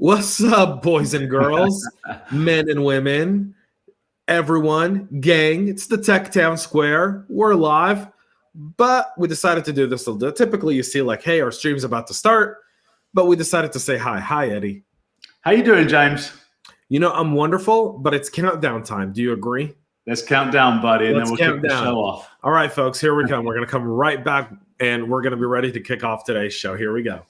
What's up, boys and girls, men and women, everyone, gang? It's the Tech Town Square. We're live, but we decided to do this a little. Typically, you see like, hey, our stream's about to start, but we decided to say hi. Hi, Eddie. How you doing, James? You know, I'm wonderful, but it's countdown time. Do you agree? Let's count down, buddy, and then we'll kick the show off. All right, folks, here we come. We're going to come right back, and we're going to be ready to kick off today's show. Here we go.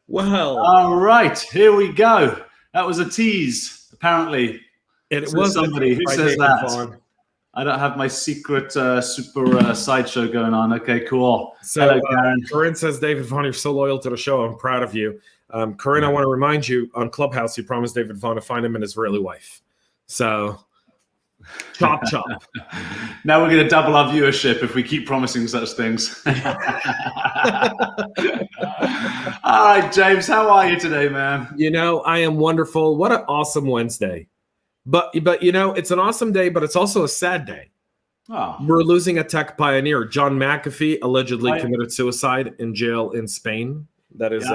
Well, all right, here we go. That was a tease, apparently. It was somebody who says that. I don't have my secret super sideshow going on. Okay, cool. So, hello, Karen. Corinne says, David Vaughn, you're so loyal to the show. I'm proud of you. Corinne, I want to remind you, on ClubHouse, you promised David Vaughn to find him and his Israeli wife. So, chop, chop. Now we're going to double our viewership if we keep promising such things. All right, James, how are you today, man? You know, I am wonderful. What an awesome Wednesday. But you know, it's an awesome day, but it's also a sad day. Oh. We're losing a tech pioneer. John McAfee allegedly committed suicide in jail in Spain. That is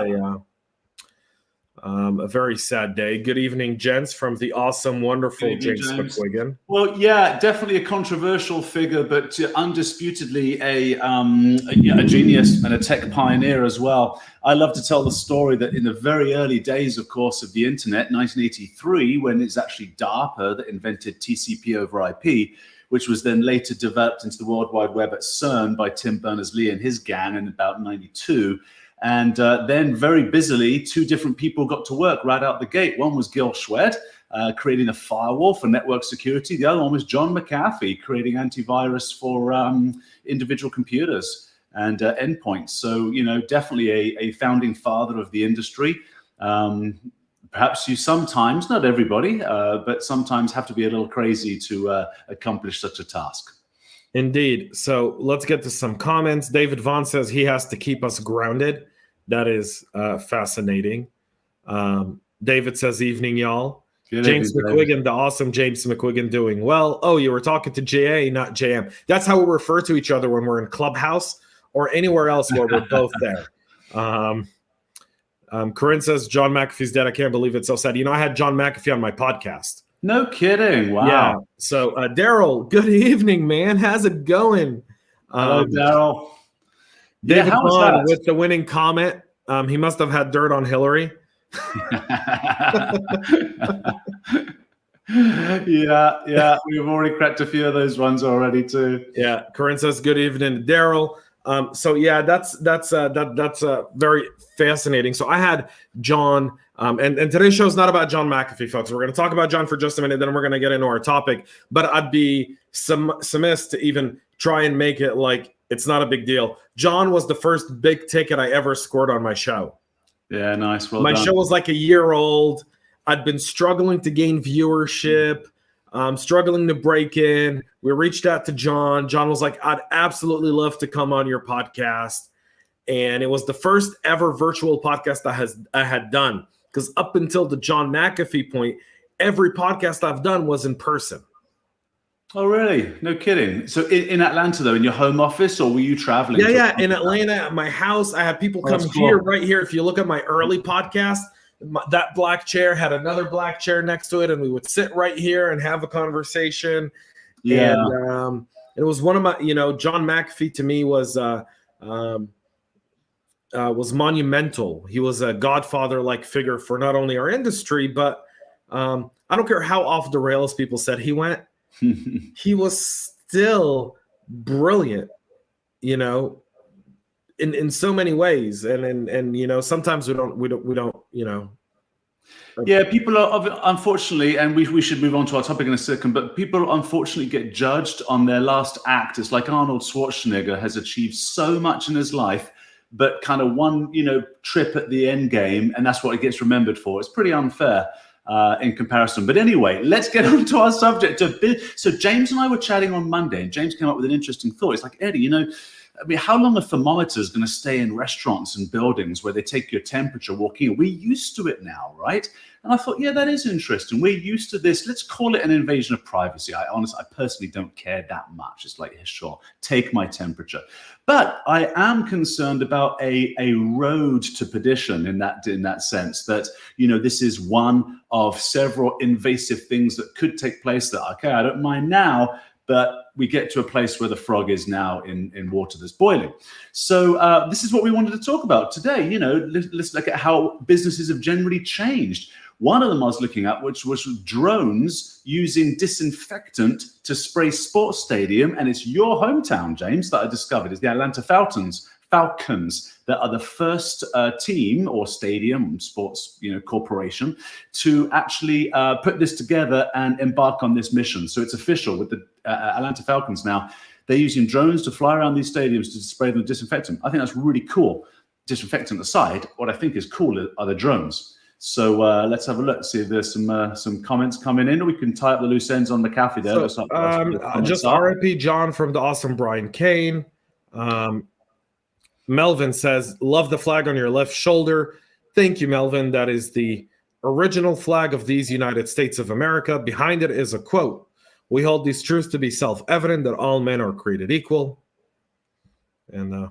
a very sad day. Good evening, gents, from the awesome, wonderful James McQuiggan. Well, yeah, definitely a controversial figure, but undisputedly a genius and a tech pioneer as well. I love to tell the story that in the very early days, of course, of the internet, 1983, when it's actually DARPA that invented TCP over IP, which was then later developed into the World Wide Web at CERN by Tim Berners-Lee and his gang in about 92. And then very busily, two different people got to work right out the gate. One was Gil Schwed, creating a firewall for network security. The other one was John McAfee, creating antivirus for individual computers and endpoints. So, you know, definitely a founding father of the industry. Perhaps you sometimes, not everybody, but sometimes have to be a little crazy to accomplish such a task. Indeed. So let's get to some comments. David Vaughn says he has to keep us grounded. That is fascinating. David says, evening, y'all. Good James evening, McQuiggan, David. the awesome James McQuiggan doing well. Oh, you were talking to JA, not JM. That's how we refer to each other when we're in ClubHouse or anywhere else where we're both there. Corinne says, John McAfee's dead. I can't believe it's so sad. You know, I had John McAfee on my podcast. No kidding. Wow. Yeah. So, Daryl, good evening, man. How's it going? Hello, Daryl. David Vaughn with the winning comment. He must have had dirt on Hillary. Yeah. We've already cracked a few of those ones already too. Yeah. Corinne says, good evening, Daryl. So yeah, that's very fascinating. So I had John, and today's show is not about John McAfee, folks. We're going to talk about John for just a minute, then we're going to get into our topic. But I'd be remiss to even try and make it like it's not a big deal. John was the first big ticket I ever scored on my show. Yeah, nice. Well my done. show was like a year old. I'd been struggling to gain viewership. Struggling to break in. We reached out to John. John was like, I'd absolutely love to come on your podcast. And it was the first ever virtual podcast I had done. Because up until the John McAfee point, every podcast I've done was in person. Oh, really? No kidding. So in Atlanta, though, in your home office, or were you traveling? Yeah. In Atlanta, at my house, I had people come here, right here. If you look at my early podcast, that black chair had another black chair next to it, and we would sit right here and have a conversation. Yeah. And it was one of my, John McAfee to me was monumental. He was a godfather-like figure for not only our industry, but I don't care how off the rails people said he went. He was still brilliant, in so many ways. And sometimes we don't. Yeah, people are unfortunately, and we should move on to our topic in a second, but people unfortunately get judged on their last act. It's like Arnold Schwarzenegger has achieved so much in his life, but kind of one, trip at the end game, and that's what he gets remembered for. It's pretty unfair in comparison. But anyway, let's get on to our subject. So James and I were chatting on Monday, and James came up with an interesting thought. It's like, Eddie, how long are thermometers going to stay in restaurants and buildings where they take your temperature walking in? We're used to it now, right? And I thought, yeah, that is interesting. We're used to this. Let's call it an invasion of privacy. I personally don't care that much. It's like, yeah, sure, take my temperature. But I am concerned about a road to perdition in that sense, that, this is one of several invasive things that could take place that, okay, I don't mind now, but we get to a place where the frog is now in water that's boiling. So this is what we wanted to talk about today. Let's look at how businesses have generally changed. One of them I was looking at, which was drones using disinfectant to spray sports stadium. And it's your hometown, James, that I discovered. It's the Atlanta Falcons that are the first team or stadium sports corporation to actually put this together and embark on this mission. So it's official with the Atlanta Falcons now. They're using drones to fly around these stadiums to spray them with disinfectant. I think that's really cool. Disinfectant aside, what I think is cool are the drones. So let's have a look, see if there's some comments coming in. We can tie up the loose ends on McAfee there. So, just RIP John from the awesome Brian Kane. Melvin says, love the flag on your left shoulder. Thank you, Melvin. That is the original flag of these United States of America. Behind it is a quote. We hold these truths to be self-evident that all men are created equal. And, and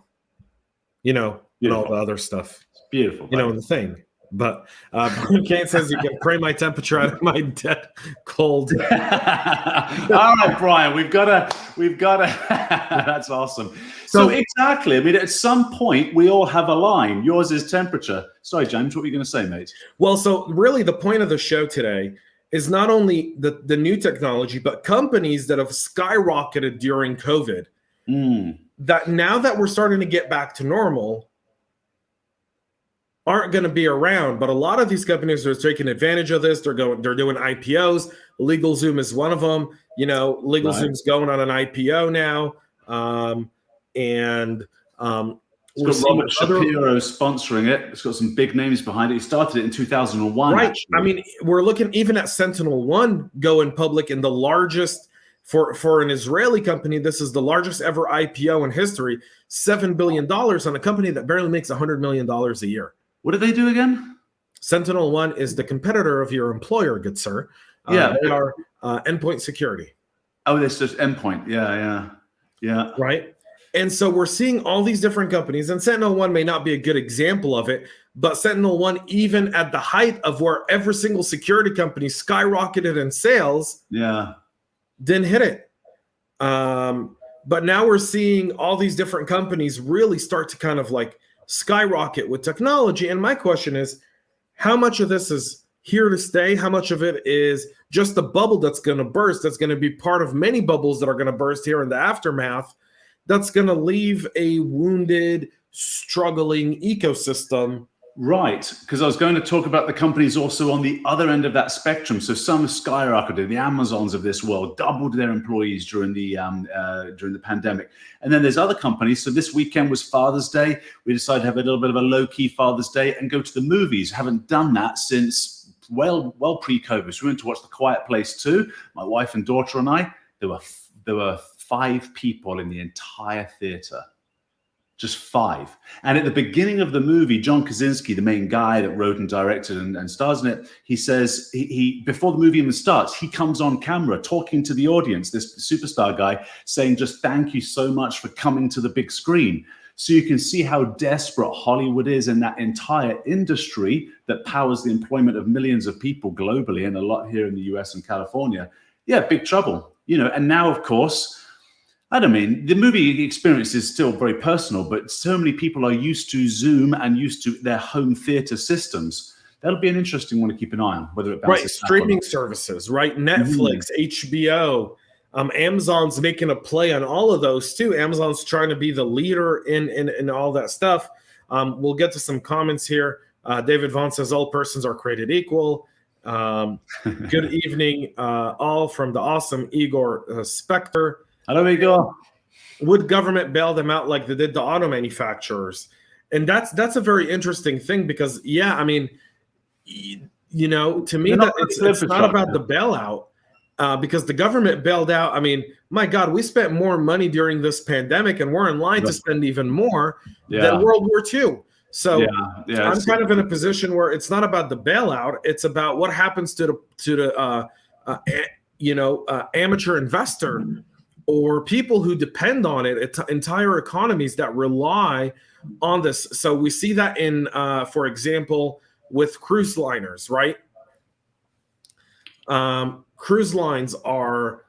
all the other stuff. It's beautiful. The thing. But Brian Kane says you can pray my temperature out of my dead cold. All right, Brian, we've got to. That's awesome. So exactly. I mean, at some point, we all have a line. Yours is temperature. Sorry, James, what were you going to say, mate? Well, so really the point of the show today is not only the new technology, but companies that have skyrocketed during COVID. That now that we're starting to get back to normal, aren't going to be around, but a lot of these companies are taking advantage of this. They're doing IPOs. LegalZoom is one of them. LegalZoom's going on an IPO now, and it's got Robert Shapiro sponsoring it. It's got some big names behind it. He started it in 2001. Right. Actually. I mean, we're looking even at SentinelOne going public in the largest for an Israeli company. This is the largest ever IPO in history. $7 billion on a company that barely makes $100 million a year. What do they do again? SentinelOne is the competitor of your employer, good sir. They are endpoint security. Oh, that's just endpoint. Yeah. Right. And so we're seeing all these different companies, and SentinelOne may not be a good example of it, but SentinelOne, even at the height of where every single security company skyrocketed in sales, didn't hit it. But now we're seeing all these different companies really start to kind of like skyrocket with technology. And my question is, how much of this is here to stay? How much of it is just the bubble that's going to burst? That's going to be part of many bubbles that are going to burst here in the aftermath. That's going to leave a wounded, struggling ecosystem. Right, because I was going to talk about the companies also on the other end of that spectrum. So some skyrocketed. The Amazons of this world doubled their employees during the pandemic, and then there's other companies. So this weekend was Father's Day. We decided to have a little bit of a low-key Father's Day and go to the movies. Haven't done that since well pre-COVID. So we went to watch The Quiet Place 2. My wife and daughter and I. There were 5 people in the entire theater. Just 5. And at the beginning of the movie, John Krasinski, the main guy that wrote and directed and stars in it, he says, he before the movie even starts, he comes on camera talking to the audience, this superstar guy, saying just thank you so much for coming to the big screen. So you can see how desperate Hollywood is in that entire industry that powers the employment of millions of people globally, and a lot here in the US and California. Yeah, big trouble, you know. And now, of course, I don't mean, the movie experience is still very personal, but so many people are used to Zoom and used to their home theater systems. That'll be an interesting one to keep an eye on, whether it bounces back streaming services, right? Netflix, HBO, Amazon's making a play on all of those too. Amazon's trying to be the leader in all that stuff. We'll get to some comments here. David Vaughn says all persons are created equal. Good evening, all from the awesome Igor Spector. Hello, Igor. Would government bail them out like they did the auto manufacturers? And that's a very interesting thing because, yeah, I mean, you know, to me, that it's not about the bailout because the government bailed out. I mean, my God, we spent more money during this pandemic and we're in line to spend even more than World War II. So I'm kind of in a position where it's not about the bailout. It's about what happens to the amateur investor or people who depend on it, entire economies that rely on this. So we see that in, for example, with cruise liners, right? Cruise lines are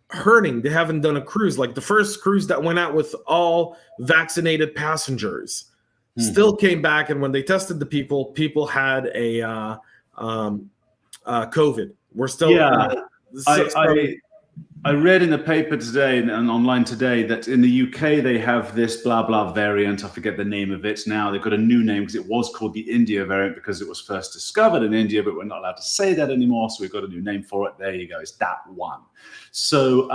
hurting. They haven't done a cruise. Like the first cruise that went out with all vaccinated passengers still came back. And when they tested the people had a COVID. We're still... I read in the paper today and online today that in the UK they have this blah blah variant. I forget the name of it now. They've got a new name because it was called the India variant because it was first discovered in India, but we're not allowed to say that anymore. So we've got a new name for it. There you go. It's that one. So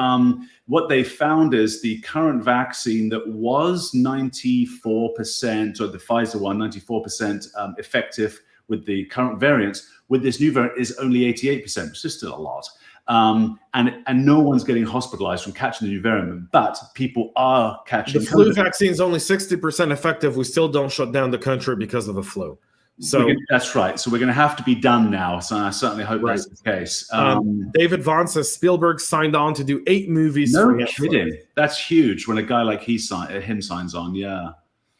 what they found is the current vaccine that was 94%, or the Pfizer one, 94% effective with the current variants, with this new variant is only 88%, which is still a lot. And no one's getting hospitalized from catching the new variant, but people are catching. The flu vaccine is only 60% effective. We still don't shut down the country because of the flu. So that's right. So we're going to have to be done now. So I certainly hope that's the case. David Vaughn says Spielberg signed on to do 8 movies. No kidding. That's huge when a guy like him signs on. Yeah.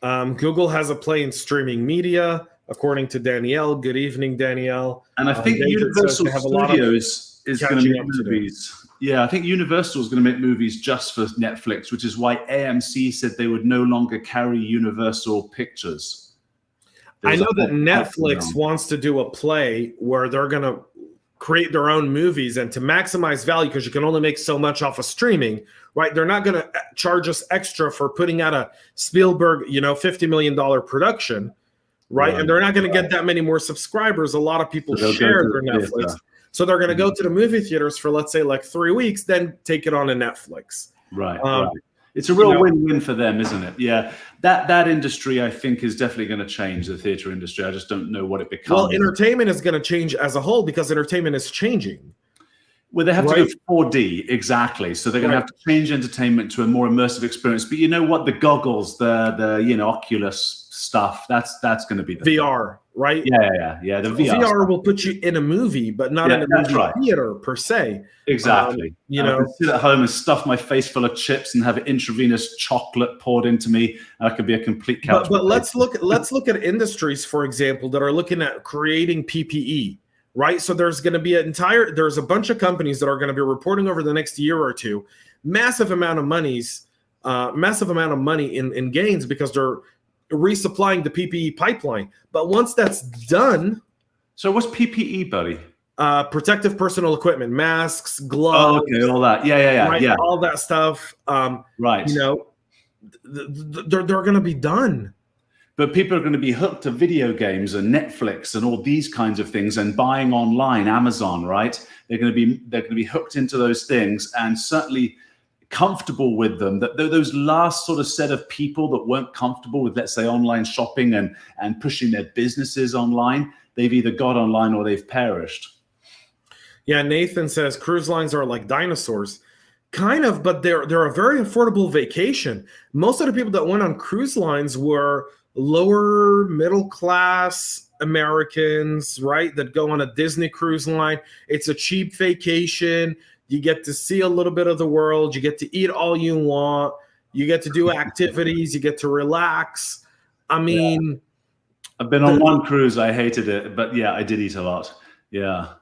Google has a play in streaming media, according to Danielle. Good evening, Danielle. And I think Universal Studios is going to make movies. Yeah, I think Universal is going to make movies just for Netflix, which is why AMC said they would no longer carry Universal Pictures. I know that Netflix wants to do a play where they're going to create their own movies, and to maximize value, because you can only make so much off of streaming, right? They're not going to charge us extra for putting out a Spielberg, $50 million production, right? And they're not going to get that many more subscribers. A lot of people share their Netflix. So they're going to go to the movie theaters for, let's say, like 3 weeks, then take it on to Netflix. Right. It's a real win-win for them, isn't it? Yeah. That industry, I think, is definitely going to change, the theater industry. I just don't know what it becomes. Well, entertainment is going to change as a whole because entertainment is changing. Well, they have to go 4D, exactly. So they're going to have to change entertainment to a more immersive experience. But you know what? The goggles, the Oculus stuff, that's going to be the VR, right? Yeah. The VR will put you in a movie, but not in a movie theater per se. Exactly. I can sit at home and stuff my face full of chips and have intravenous chocolate poured into me. I could be a complete couch. But let's look at industries, for example, that are looking at creating PPE. Right. So there's going to be there's a bunch of companies that are going to be reporting over the next year or two, massive amount of money in gains because they're resupplying the PPE pipeline. But once that's done. So what's PPE, buddy? Protective personal equipment, masks, gloves. Oh, okay, all that. Yeah. All that stuff. Right. They're going to be done. But people are going to be hooked to video games and Netflix and all these kinds of things and buying online, Amazon, right? They're going to be hooked into those things and certainly comfortable with them. That those last sort of set of people that weren't comfortable with, let's say, online shopping and pushing their businesses online, they've either got online or they've perished. Yeah, Nathan says cruise lines are like dinosaurs. Kind of, but they're a very affordable vacation. Most of the people that went on cruise lines were lower middle class Americans, right? That go on a Disney cruise line. It's a cheap vacation. You get to see a little bit of the world. You get to eat all you want. You get to do activities. You get to relax. I mean, I've been on one cruise. I hated it, but yeah, I did eat a lot. Yeah.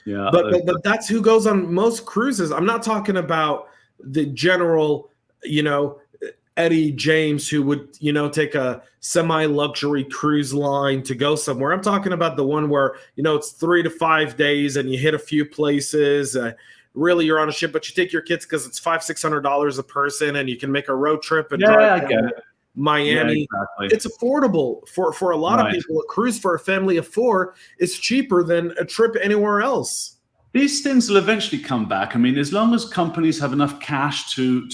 Yeah, but that's who goes on most cruises. I'm not talking about the general, Eddie James who would, take a semi-luxury cruise line to go somewhere. I'm talking about the one where, it's 3 to 5 days and you hit a few places. Really, you're on a ship, but you take your kids because it's $500-$600 a person, and you can make a road trip and drive down Miami. Yeah, exactly. It's affordable for a lot of people. A cruise for a family of 4 is cheaper than a trip anywhere else. These things will eventually come back. I mean, as long as companies have enough cash to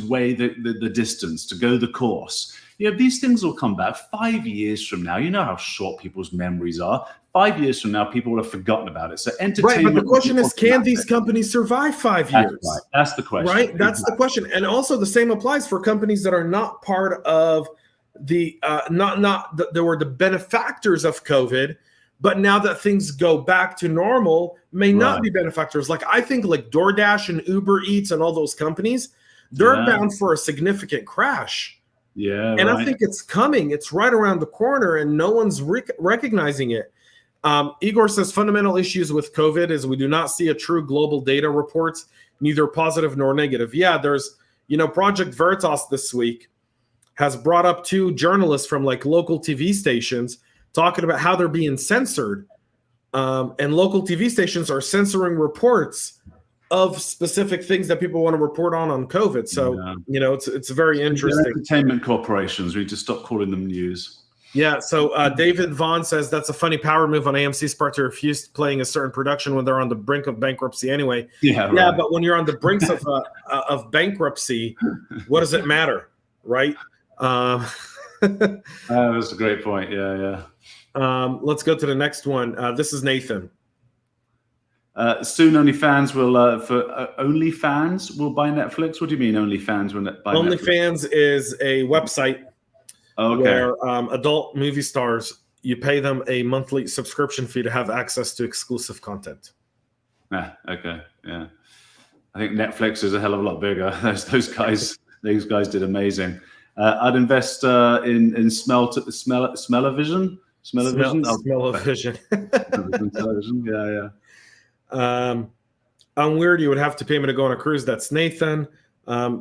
weigh the distance, to go the course, these things will come back 5 years from now. You know how short people's memories are. 5 years from now, people will have forgotten about it. So entertainment. Right, but the question is, can these companies survive 5 years? That's right. That's the question. Right, that's the question. And also the same applies for companies that are not part of the there were the benefactors of COVID, but now that things go back to normal, may not be benefactors. Like I think like DoorDash and Uber Eats and all those companies, they're bound for a significant crash. Yeah, and I think it's coming. It's right around the corner, and no one's recognizing it. Igor says fundamental issues with COVID is we do not see a true global data reports, neither positive nor negative. Yeah, there's, Project Veritas this week has brought up 2 journalists from like local TV stations talking about how they're being censored. And local TV stations are censoring reports of specific things that people want to report on COVID. So, it's very interesting. Entertainment corporations, we need to stop calling them news. Yeah, so David Vaughn says that's a funny power move on AMC's part to refuse playing a certain production when they're on the brink of bankruptcy anyway. Yeah, but when you're on the brink of bankruptcy, what does it matter, right? That's a great point. Yeah. Let's go to the next one. This is Nathan. Soon OnlyFans will OnlyFans will buy Netflix. What do you mean OnlyFans will buy Netflix? OnlyFans is a website. Where adult movie stars, you pay them a monthly subscription fee to have access to exclusive content. Okay. Yeah. I think Netflix is a hell of a lot bigger. Those guys did amazing. I'd invest in Smell-O-Vision. Smell-O-Vision. Yeah. I'm weird. You would have to pay me to go on a cruise. That's Nathan.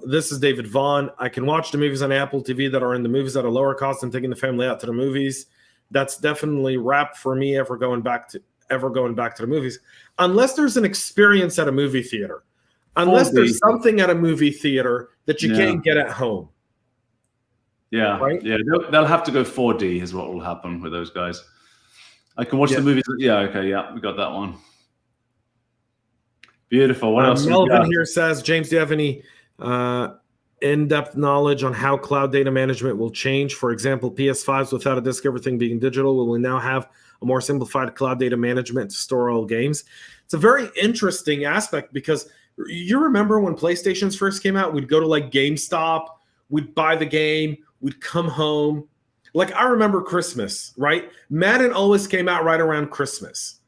This is David Vaughn. I can watch the movies on Apple TV that are in the movies at a lower cost than taking the family out to the movies. That's definitely wrap for me ever going back to the movies. Unless there's an experience at a movie theater. Unless there's something at a movie theater that you can't get at home. Yeah. Right? Yeah. They'll have to go 4D is what will happen with those guys. I can watch the movies. Yeah. Okay. Yeah. We got that one. Beautiful. What else? Melvin here says, James, do you have any in-depth knowledge on how cloud data management will change? For example, PS5s without a disk, everything being digital, will we now have a more simplified cloud data management to store all games? It's a very interesting aspect because you remember when PlayStations first came out, we'd go to like GameStop, we'd buy the game, we'd come home. Like I remember Christmas, right? Madden always came out right around Christmas.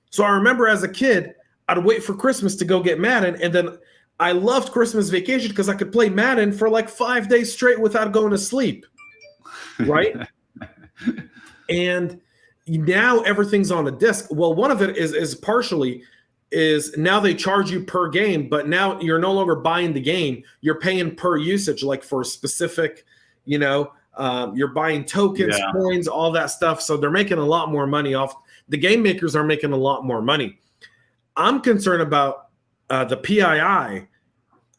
So I remember as a kid, I'd wait for Christmas to go get Madden, and then I loved Christmas vacation because I could play Madden for like 5 days straight without going to sleep, right? And now everything's on a disc. Well, one of it is partially now they charge you per game, but now you're no longer buying the game. You're paying per usage, like for specific, you're buying tokens, coins, all that stuff. So they're making a lot more money off. The game makers are making a lot more money. I'm concerned about the PII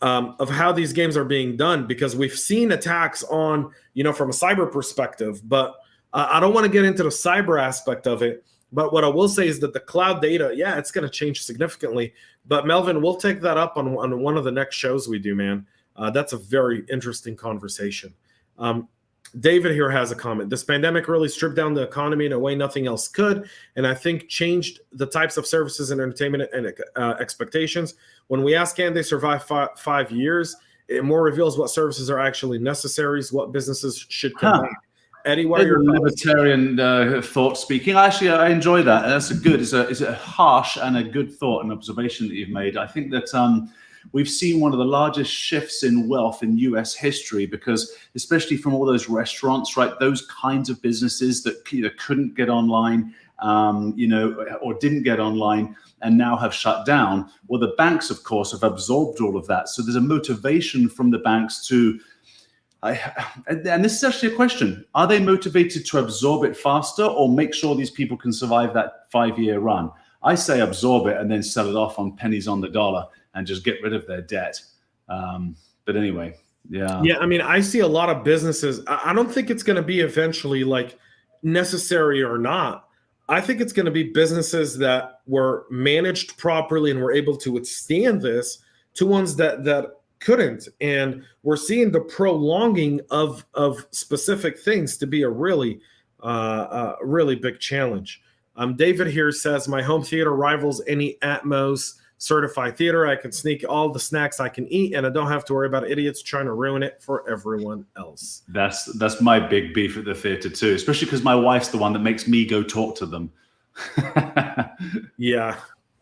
of how these games are being done because we've seen attacks on, from a cyber perspective, but I don't want to get into the cyber aspect of it. But what I will say is that the cloud data, it's going to change significantly. But Melvin, we'll take that up on one of the next shows we do, man. That's a very interesting conversation. David here has a comment. This pandemic really stripped down the economy in a way nothing else could, and I think changed the types of services and entertainment and expectations. When we ask, can they survive 5 years, it more reveals what services are actually necessary, what businesses should come back. Eddie, what are your libertarian thought speaking? Actually, I enjoy that. That's it's a harsh and a good thought and observation that you've made. I think that we've seen one of the largest shifts in wealth in US history, because especially from all those restaurants, right? Those kinds of businesses that either couldn't get online, or didn't get online and now have shut down. Well, the banks, of course, have absorbed all of that. So there's a motivation from the banks to, and this is actually a question, are they motivated to absorb it faster or make sure these people can survive that 5-year run? I say absorb it and then sell it off on pennies on the dollar and just get rid of their debt. But anyway, yeah. Yeah, I mean, I see a lot of businesses. I don't think it's going to be eventually like necessary or not. I think it's going to be businesses that were managed properly and were able to withstand this to ones that couldn't. And we're seeing the prolonging of specific things to be a really big challenge. David here says, my home theater rivals any Atmos certified theater. I can sneak all the snacks I can eat, and I don't have to worry about idiots trying to ruin it for everyone else. That's my big beef at the theater too, especially because my wife's the one that makes me go talk to them. Yeah.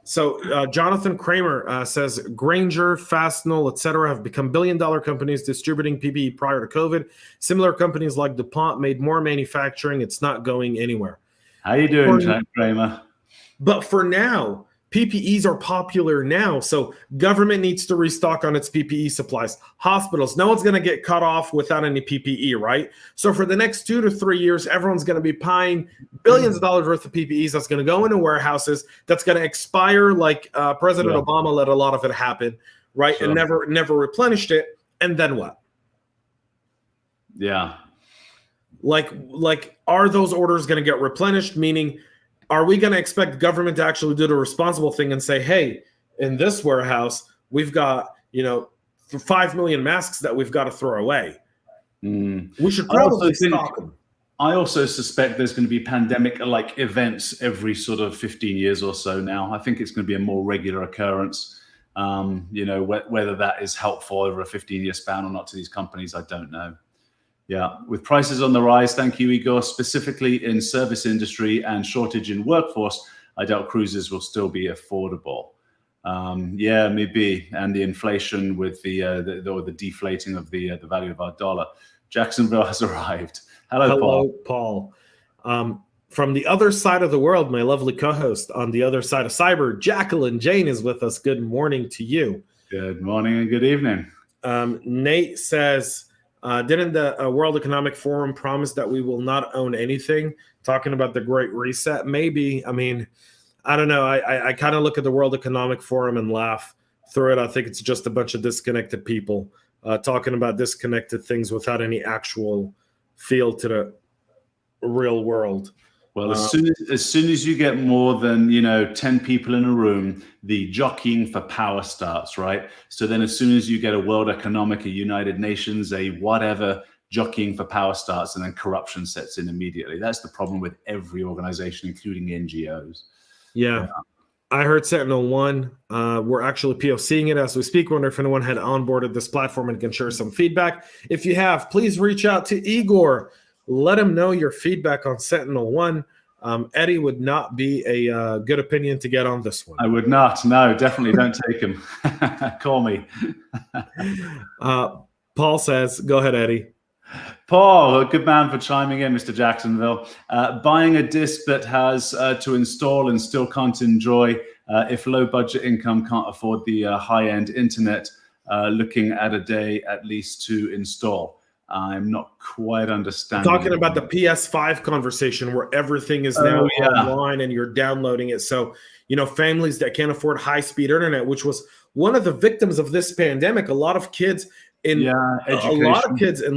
So Jonathan Kramer says Grainger, Fastenal, etc. have become billion-dollar companies distributing PPE prior to COVID. Similar companies like DuPont made more manufacturing. It's not going anywhere. How you doing, Jack Kramer? But for now, PPEs are popular now, so government needs to restock on its PPE supplies. Hospitals, no one's going to get cut off without any PPE, right? So for the next 2 to 3 years, everyone's going to be buying billions of dollars worth of PPEs that's going to go into warehouses, that's going to expire like President Obama let a lot of it happen, right? Sure. And never replenished it. And then what? Yeah. Like, are those orders going to get replenished? Meaning, are we going to expect government to actually do the responsible thing and say, hey, in this warehouse, we've got, 5 million masks that we've got to throw away. We should probably stock them. I also suspect there's going to be pandemic-like events every sort of 15 years or so now. I think it's going to be a more regular occurrence. Whether that is helpful over a 15-year span or not to these companies, I don't know. Yeah, with prices on the rise, thank you, Igor, specifically in service industry and shortage in workforce, I doubt cruises will still be affordable. Yeah, maybe. And the inflation with the deflating of the value of our dollar. Jacksonville has arrived. Hello, Paul. From the other side of the world, my lovely co-host on the other side of cyber, Jacqueline Jane is with us. Good morning to you. Good morning and good evening. Nate says, didn't the World Economic Forum promise that we will not own anything? Talking about the Great Reset, maybe. I mean, I don't know. I kind of look at the World Economic Forum and laugh through it. I think it's just a bunch of disconnected people talking about disconnected things without any actual feel to the real world. Well, as soon as you get more than 10 people in a room, the jockeying for power starts, right? So then, as soon as you get a World Economic, a United Nations, a whatever, jockeying for power starts, and then corruption sets in immediately. That's the problem with every organization, including NGOs. Yeah. I heard Sentinel-1. We're actually POCing it as we speak. Wonder if anyone had onboarded this platform and can share some feedback. If you have, please reach out to Igor. Let him know your feedback on Sentinel-1. Eddie would not be a good opinion to get on this one. I would not. No, definitely don't take him. Call me. Paul says, go ahead, Eddie. Paul, a good man for chiming in, Mr. Jacksonville. Buying a disc that has to install and still can't enjoy if low budget income can't afford the high-end internet, looking at a day at least to install. I'm not quite understanding. Talking about the PS5 conversation where everything is now online and you're downloading it. So, families that can't afford high-speed internet, which was one of the victims of this pandemic, a lot of kids in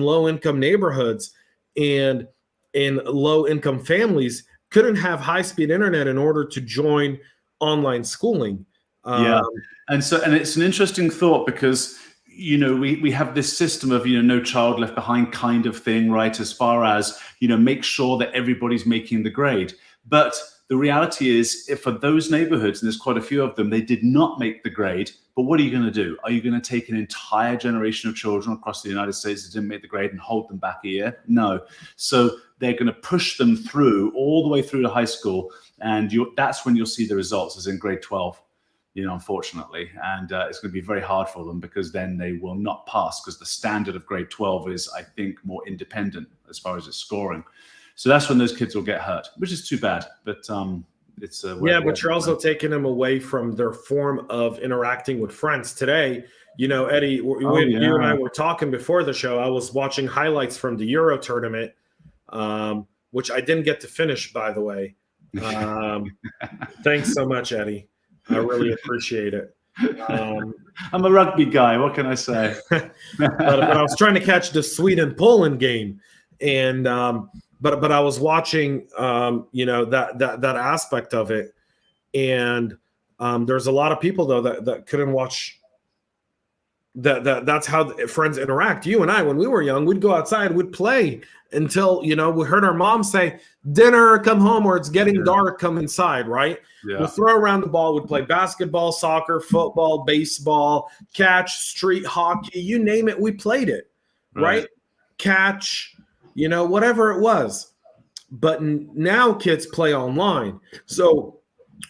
low-income neighborhoods and in low-income families couldn't have high-speed internet in order to join online schooling. And it's an interesting thought because we have this system of, no child left behind kind of thing, right? As far as, make sure that everybody's making the grade. But the reality is, if for those neighborhoods, and there's quite a few of them, they did not make the grade. But what are you going to do? Are you going to take an entire generation of children across the United States that didn't make the grade and hold them back a year? No. So they're going to push them through all the way through to high school. And that's when you'll see the results, as in grade 12. Unfortunately, and it's going to be very hard for them, because then they will not pass, because the standard of grade 12 is, I think, more independent as far as its scoring. So that's when those kids will get hurt, which is too bad. But it's but you're also taking them away from their form of interacting with friends. Today, Eddie, you and I were talking before the show. I was watching highlights from the Euro tournament, which I didn't get to finish, by the way. Thanks so much, Eddie. I really appreciate it. I'm a rugby guy. What can I say? but I was trying to catch the Sweden-Poland game, and but I was watching that aspect of it, and there's a lot of people though that couldn't watch. That's how friends interact. You and I, when we were young, we'd go outside, we'd play until we heard our mom say, "Dinner, come home," or "It's getting dark, come inside." Right? Yeah. We'd throw around the ball. We'd play basketball, soccer, football, baseball, catch, street hockey, you name it, we played it. Right? Catch, whatever it was. But now kids play online. So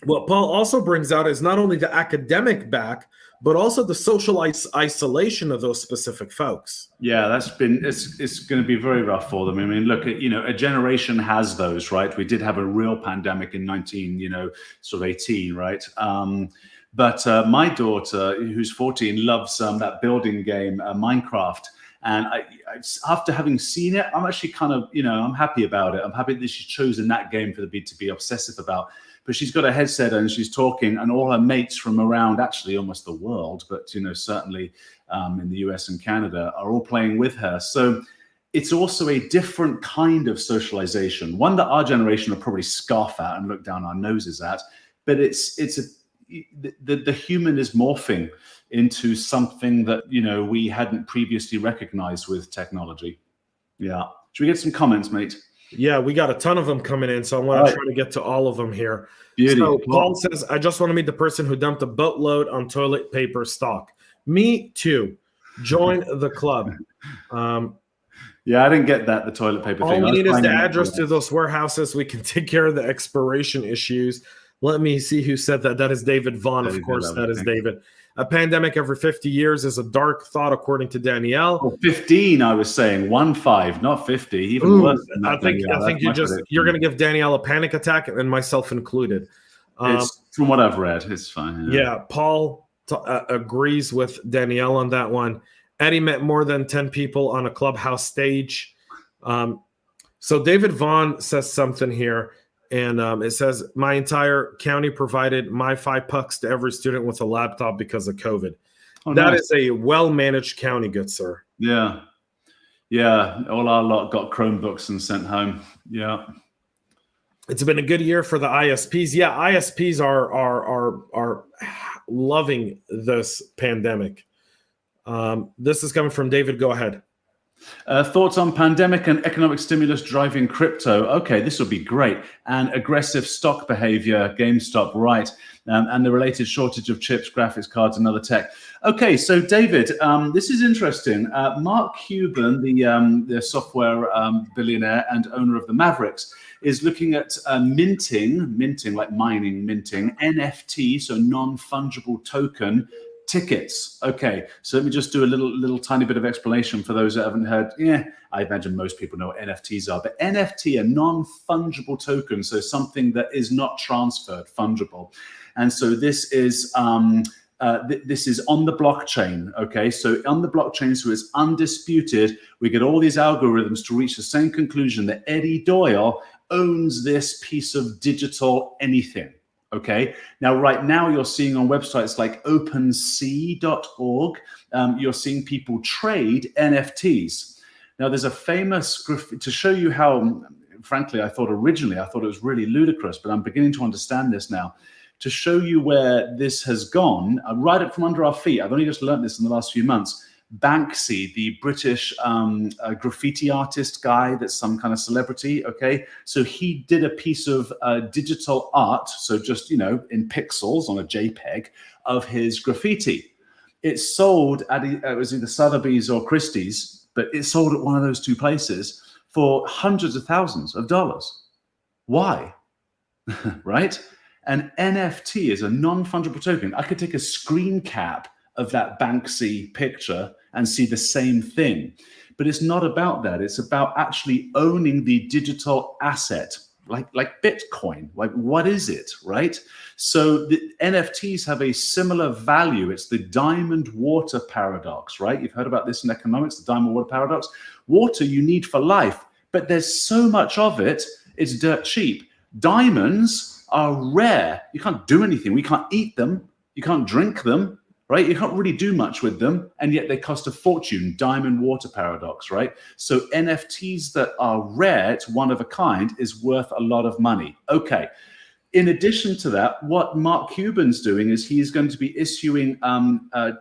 what Paul also brings out is not only the academic back, but also the social isolation of those specific folks. Yeah, it's going to be very rough for them. I mean, look, a generation has those, right? We did have a real pandemic in 18, right? But my daughter, who's 14, loves that building game, Minecraft. And I, after having seen it, I'm actually kind of, I'm happy about it. I'm happy that she's chosen that game to be obsessive about. But she's got a headset and she's talking, and all her mates from around actually almost the world, but certainly in the US and Canada, are all playing with her. So it's also a different kind of socialization, one that our generation will probably scoff at and look down our noses at. But the human is morphing into something that we hadn't previously recognized with technology. Yeah. Should we get some comments, mate? Yeah, we got a ton of them coming in, so I'm going to try to get to all of them here. Beauty. So Paul says, "I just want to meet the person who dumped a boatload on toilet paper stock." Me too. Join the club. Yeah, I didn't get that, the toilet paper all thing. All we need is the address to those warehouses. We can take care of the expiration issues. Let me see who said that. That is David Vaughn. Of course, that is David. A pandemic every 50 years is a dark thought, according to Danielle. Oh, 15, I was saying. 15, not 50. Even worse than that. I think you're going to give Danielle a panic attack, and myself included. It's, from what I've read, it's fine. Yeah, Paul agrees with Danielle on that one. Eddie met more than 10 people on a clubhouse stage. So David Vaughn says something here. And it says, "My entire county provided my $5 to every student with a laptop because of COVID." Oh, that nice. Is a well-managed county, good sir. Yeah. Yeah. All our lot got Chromebooks and sent home. Yeah. It's been a good year for the ISPs. Yeah, ISPs are loving this pandemic. This is coming from David. Go ahead. Thoughts on pandemic and economic stimulus driving crypto? Okay, this will be great. And aggressive stock behavior, GameStop, right. And the related shortage of chips, graphics cards, and other tech. Okay, so David, this is interesting. Mark Cuban, the software billionaire and owner of the Mavericks, is looking at minting like mining, minting, NFT, so non-fungible token tickets. Okay, so let me just do a little tiny bit of explanation for those that haven't heard. Yeah, I imagine most people know what NFTs are, but NFT are non-fungible tokens, so something that is not transferred, fungible. And so this is this is on the blockchain. Okay, so on the blockchain, so it's undisputed. We get all these algorithms to reach the same conclusion that Eddie Doyle owns this piece of digital anything. Okay. Now, right now, you're seeing on websites like OpenSea.org, you're seeing people trade NFTs. Now, there's a famous to show you how, frankly, I thought it was really ludicrous, but I'm beginning to understand this now. To show you where this has gone, right up from under our feet. I've only just learned this in the last few months. Banksy, the British graffiti artist guy that's some kind of celebrity, okay? So he did a piece of digital art, so just, you know, in pixels on a JPEG of his graffiti. It sold at, it was either Sotheby's or Christie's, but it sold at one of those two places for hundreds of thousands of dollars. Why? Right? An NFT is a non-fungible token. I could take a screen cap of that Banksy picture and see the same thing. But it's not about that. It's about actually owning the digital asset, like Bitcoin. Like, what is it, right? So the NFTs have a similar value. It's the diamond water paradox, right? You've heard about this in economics, the diamond water paradox. Water you need for life, but there's so much of it, it's dirt cheap. Diamonds are rare. You can't do anything. We can't eat them. You can't drink them, right? You can't really do much with them, and yet they cost a fortune. Diamond water paradox, right? So NFTs that are rare, it's one of a kind, is worth a lot of money. Okay. In addition to that, what Mark Cuban's doing is he's going to be issuing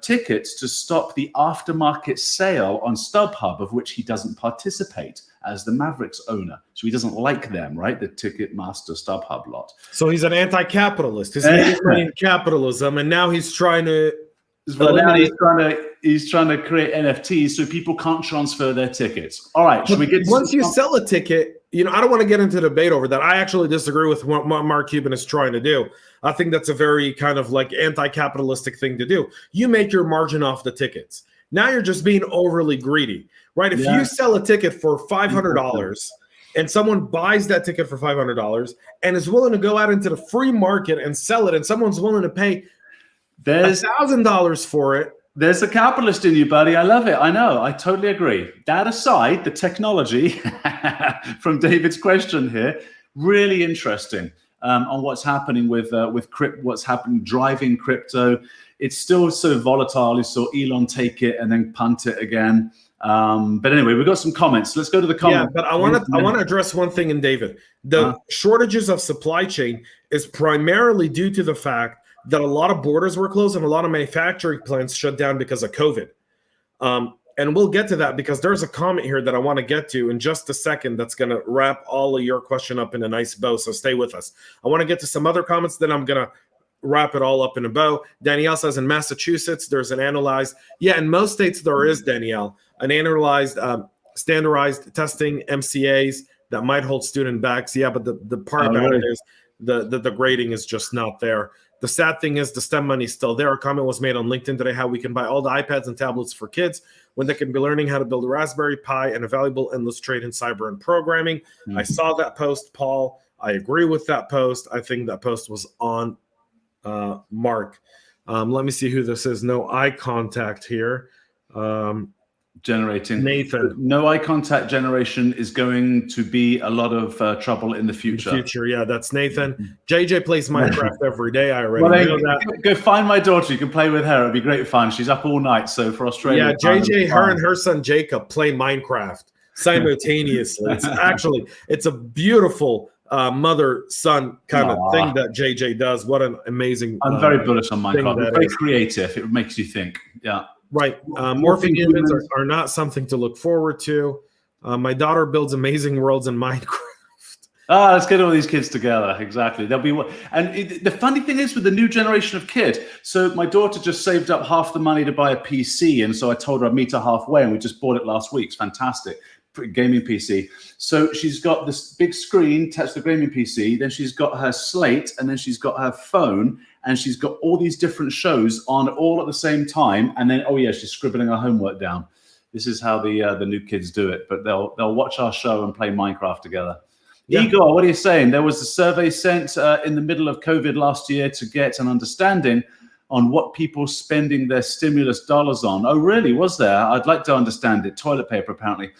tickets to stop the aftermarket sale on StubHub, of which he doesn't participate as the Mavericks owner. So he doesn't like them, right? The Ticketmaster StubHub lot. So he's an anti-capitalist. He's made his money in capitalism, and now he's trying to. Well, now he's trying to create NFTs so people can't transfer their tickets. All right, should we get once you sell a ticket? You know, I don't want to get into debate over that. I actually disagree with what Mark Cuban is trying to do. I think that's a very kind of like anti-capitalistic thing to do. You make your margin off the tickets. Now you're just being overly greedy, right? If you sell a ticket for $500 and someone buys that ticket for $500 and is willing to go out into the free market and sell it, and someone's willing to pay $1,000 for it. There's a capitalist in you, buddy. I love it. I know. I totally agree. That aside, the technology from David's question here, really interesting on what's happening with what's happening driving crypto. It's still so volatile. You saw Elon take it and then punt it again. But anyway, we've got some comments. Let's go to the comments. Yeah, but I want to address one thing in David. The shortages of supply chain is primarily due to the fact that a lot of borders were closed and a lot of manufacturing plants shut down because of COVID. And we'll get to that because there's a comment here that I want to get to in just a second that's going to wrap all of your question up in a nice bow, so stay with us. I want to get to some other comments, then I'm going to wrap it all up in a bow. Danielle says in Massachusetts, there's an analyzed, in most states there is, Danielle, an analyzed, standardized testing, MCAs that might hold student backs. Yeah, but the part about it is the grading is just not there. The sad thing is the STEM money is still there. A comment was made on LinkedIn today how we can buy all the iPads and tablets for kids when they can be learning how to build a Raspberry Pi and a valuable endless trade in cyber and programming. I saw that post, Paul. I agree with that post. I think that post was on mark. Let me see who this is. No eye contact here. Generating. Nathan. No eye contact generation is going to be a lot of trouble in the future. Yeah, that's Nathan. JJ plays Minecraft every day. I already know that. Go find my daughter. You can play with her. It'd be great fun. She's up all night. So for Australia. Yeah, JJ, her and her son Jacob play Minecraft simultaneously. It's a beautiful mother-son kind of thing that JJ does. What an amazing. I'm very bullish on Minecraft. Very creative. It makes you think. Yeah. Right. Morphing humans are not something to look forward to. My daughter builds amazing worlds in Minecraft. Let's get all these kids together. Exactly. They'll be the funny thing is with the new generation of kid. So my daughter just saved up half the money to buy a PC. And so I told her I'd meet her halfway, and we just bought it last week. It's fantastic. Gaming PC. So she's got this big screen attached to the gaming PC. Then she's got her slate, and then she's got her phone, and she's got all these different shows on all at the same time. And then, she's scribbling her homework down. This is how the new kids do it. But they'll watch our show and play Minecraft together. Yeah. Igor, what are you saying? There was a survey sent in the middle of COVID last year to get an understanding on what people spending their stimulus dollars on. Oh, really? Was there? I'd like to understand it. Toilet paper, apparently.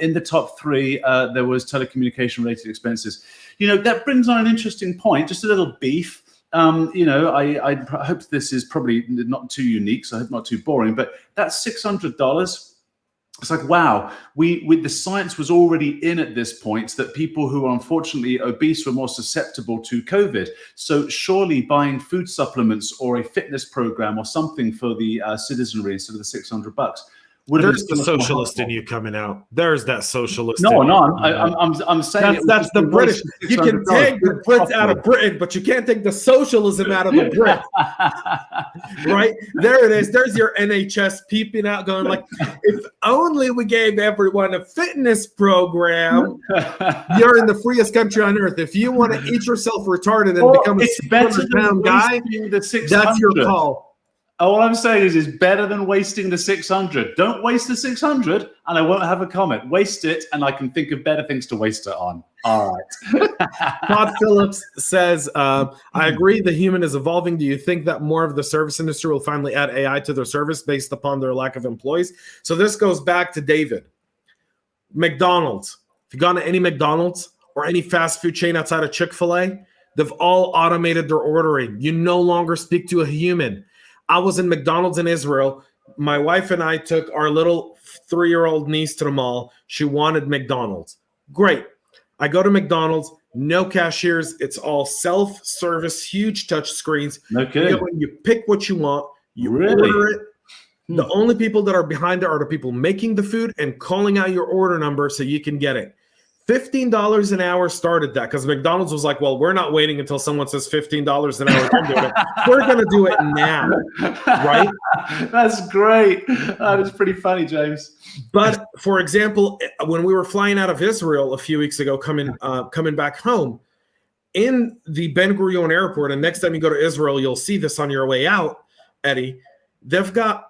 In the top three, there was telecommunication-related expenses. That brings on an interesting point, just a little beef. I hope this is probably not too unique, so I hope not too boring, but that's $600. It's like, wow, the science was already in at this point that people who are unfortunately obese were more susceptible to COVID. So surely buying food supplements or a fitness program or something for the citizenry instead of the $600 There's the socialist in you coming out. There's that socialist. No, I'm saying that's the British. You can take the Brits out of Britain, but you can't take the socialism out of the Brits. Right? There it is. There's your NHS peeping out, going like, if only we gave everyone a fitness program, you're in the freest country on earth. If you want to eat yourself retarded and become a 600-pound guy, that's your call. All I'm saying is it's better than wasting the 600. Don't waste the 600 and I won't have a comment. Waste it and I can think of better things to waste it on. All right. Todd Phillips says, I agree the human is evolving. Do you think that more of the service industry will finally add AI to their service based upon their lack of employees? So this goes back to David. McDonald's. If you've gone to any McDonald's or any fast food chain outside of Chick-fil-A, they've all automated their ordering. You no longer speak to a human. I was in McDonald's in Israel. My wife and I took our little 3-year-old niece to the mall. She wanted McDonald's. Great. I go to McDonald's, no cashiers. It's all self-service, huge touch screens. Okay. You pick what you want. You order it. The only people that are behind it are the people making the food and calling out your order number so you can get it. $15 an hour started that because McDonald's was like, well, we're not waiting until someone says $15 an hour. We're going to do it now, right? That's great. That is pretty funny, James. But for example, when we were flying out of Israel a few weeks ago, coming back home, in the Ben Gurion airport, and next time you go to Israel, you'll see this on your way out, Eddie, they've got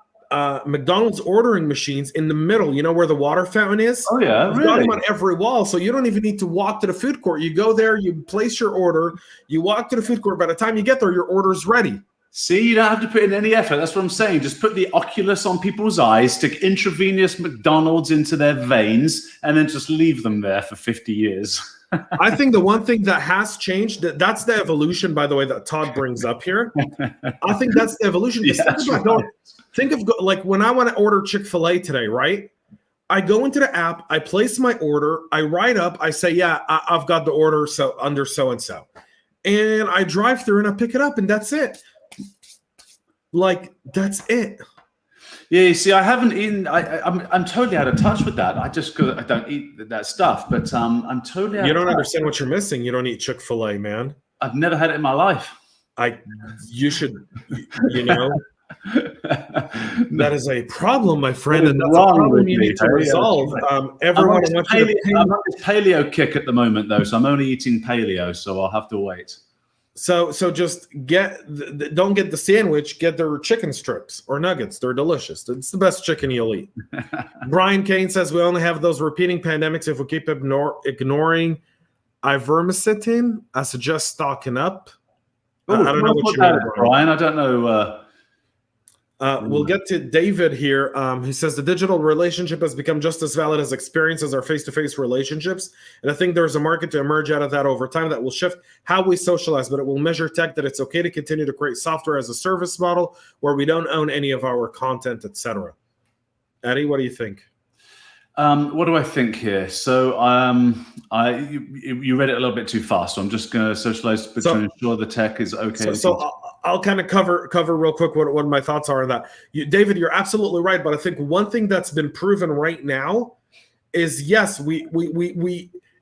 McDonald's ordering machines in the middle, you know where the water fountain is? Oh yeah, really? Got them on every wall, so you don't even need to walk to the food court. You go there, you place your order, you walk to the food court. By the time you get there, your order's ready. See, you don't have to put in any effort. That's what I'm saying. Just put the Oculus on people's eyes, stick intravenous McDonald's into their veins, and then just leave them there for 50 years. I think the one thing that has changed, that's the evolution, by the way, that Todd brings up here. I think that's the evolution. Think of like when I want to order Chick-fil-A today, right? I go into the app, I place my order, I write up, I say, yeah, I've got the order under so-and-so. And I drive through and I pick it up and that's it. Like, that's it. Yeah, you see, I haven't eaten. I'm totally out of touch with that. I don't eat that stuff. But I'm totally. You don't understand what you're missing. You don't eat Chick-fil-A, man. I've never had it in my life. You should. You know, that is a problem, my friend, and that's a problem you need to resolve. Everyone wants you to. I'm on this paleo kick at the moment, though, so I'm only eating paleo. So I'll have to wait. So just don't get the sandwich, get their chicken strips or nuggets. They're delicious. It's the best chicken you'll eat. Brian Kane says we only have those repeating pandemics if we keep ignoring ivermectin. I suggest stocking up. I don't know what you mean, Brian. I don't know. We'll get to David here. He says the digital relationship has become just as valid as experience as our face-to-face relationships. And I think there's a market to emerge out of that over time that will shift how we socialize, but it will measure tech that it's okay to continue to create software as a service model where we don't own any of our content, etc. Eddie, what do you think? What do I think here? So you read it a little bit too fast. So I'm just going to socialize to ensure the tech is okay. I'll kind of cover real quick what my thoughts are on that. David, you're absolutely right. But I think one thing that's been proven right now is, yes, we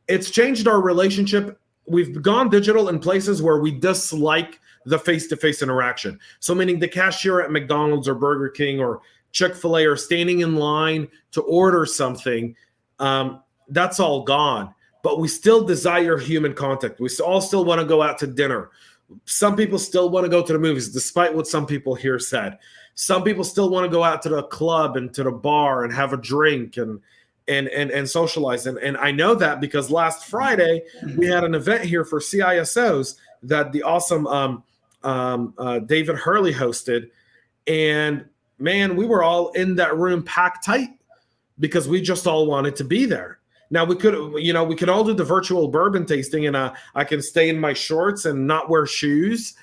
it's changed our relationship. We've gone digital in places where we dislike the face-to-face interaction. So meaning the cashier at McDonald's or Burger King or Chick-fil-A or standing in line to order something, that's all gone. But we still desire human contact. We all still want to go out to dinner. Some people still want to go to the movies, despite what some people here said. Some people still want to go out to the club and to the bar and have a drink and socialize. And I know that because last Friday we had an event here for CISOs that the awesome David Hurley hosted. And man, we were all in that room packed tight because we just all wanted to be there. Now we could all do the virtual bourbon tasting, and I can stay in my shorts and not wear shoes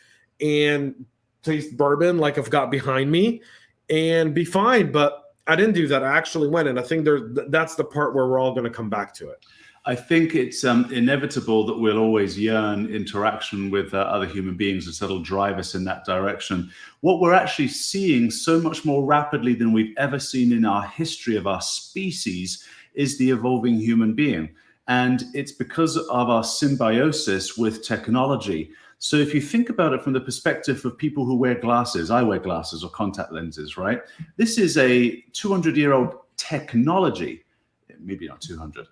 and taste bourbon like I've got behind me and be fine. But I didn't do that. I actually went, and I think that's the part where we're all going to come back to it. I think it's inevitable that we'll always yearn interaction with other human beings, and so it'll drive us in that direction. What we're actually seeing so much more rapidly than we've ever seen in our history of our species is the evolving human being. And it's because of our symbiosis with technology. So if you think about it from the perspective of people who wear glasses, I wear glasses or contact lenses, right? This is a 200-year-old technology, maybe not 200,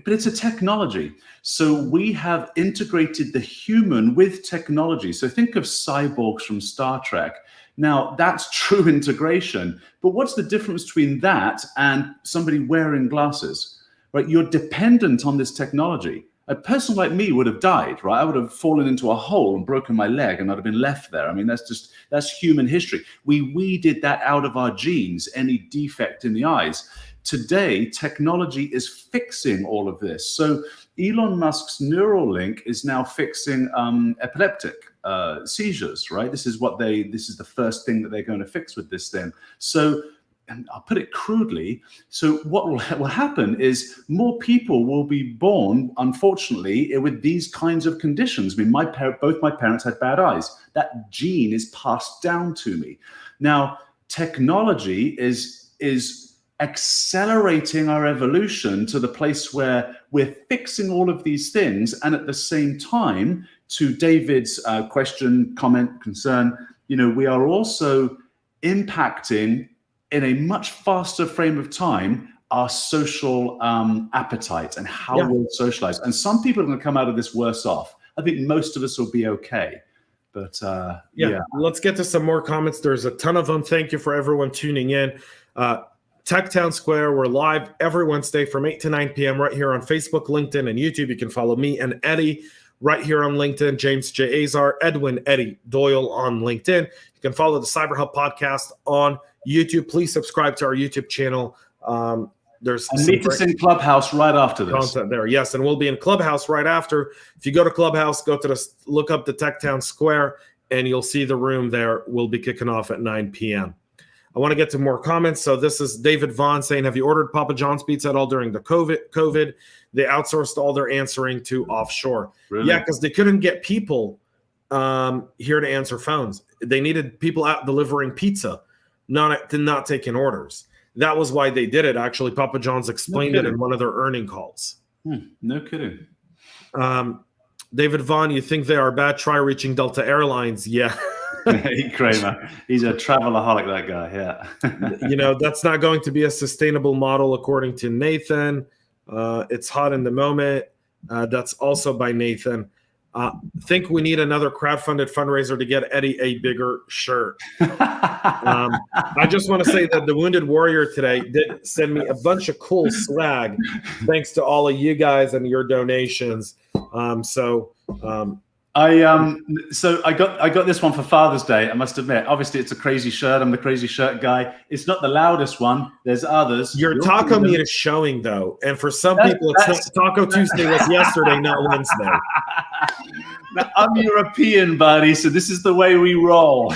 but it's a technology. So we have integrated the human with technology. So think of cyborgs from Star Trek. Now, that's true integration. But what's the difference between that and somebody wearing glasses? Right? You're dependent on this technology. A person like me would have died, right? I would have fallen into a hole and broken my leg, and I'd have been left there. I mean, that's human history. We weeded that out of our genes, any defect in the eyes. Today, technology is fixing all of this. So Elon Musk's Neuralink is now fixing epileptic seizures, right? This is the first thing that they're going to fix with this thing. So, and I'll put it crudely, so what will happen is more people will be born, unfortunately, with these kinds of conditions. I mean, both my parents had bad eyes. That gene is passed down to me. Now, technology is accelerating our evolution to the place where we're fixing all of these things, and at the same time, to David's question, comment, concern, we are also impacting in a much faster frame of time our social appetite and how we'll socialize. And some people are going to come out of this worse off. I think most of us will be okay. But let's get to some more comments. There's a ton of them. Thank you for everyone tuning in. Tech Town Square, we're live every Wednesday from 8 to 9 p.m. right here on Facebook, LinkedIn, and YouTube. You can follow me and Eddie right here on LinkedIn, James J. Azar, Edwin Eddie Doyle on LinkedIn. You can follow the Cyber Hub podcast on YouTube. Please subscribe to our YouTube channel. There's meet us in Clubhouse right after this. Content there, yes, and we'll be in Clubhouse right after. If you go to Clubhouse, look up the Tech Town Square, and you'll see the room there. We'll be kicking off at 9 p.m. I want to get to more comments. So this is David Vaughn saying, have you ordered Papa John's pizza at all during the COVID? They outsourced all their answering to offshore. Really? Yeah, because they couldn't get people here to answer phones. They needed people out delivering pizza, not taking orders. That was why they did it. Actually, Papa John's explained it in one of their earning calls. No kidding. David Vaughn, you think they are bad? Try reaching Delta Airlines. Yeah. Kramer. He's a travelaholic, that guy. Yeah. That's not going to be a sustainable model, according to Nathan. It's hot in the moment. That's also by Nathan. Think we need another crowdfunded fundraiser to get Eddie a bigger shirt. I just want to say that the Wounded Warrior today did send me a bunch of cool swag, thanks to all of you guys and your donations. I got this one for Father's Day. I must admit, obviously it's a crazy shirt. I'm the crazy shirt guy. It's not the loudest one. There's others. Your taco meat is showing though, and for some people, it's not. Taco Tuesday was yesterday, not Wednesday. Now, I'm European, buddy, so this is the way we roll.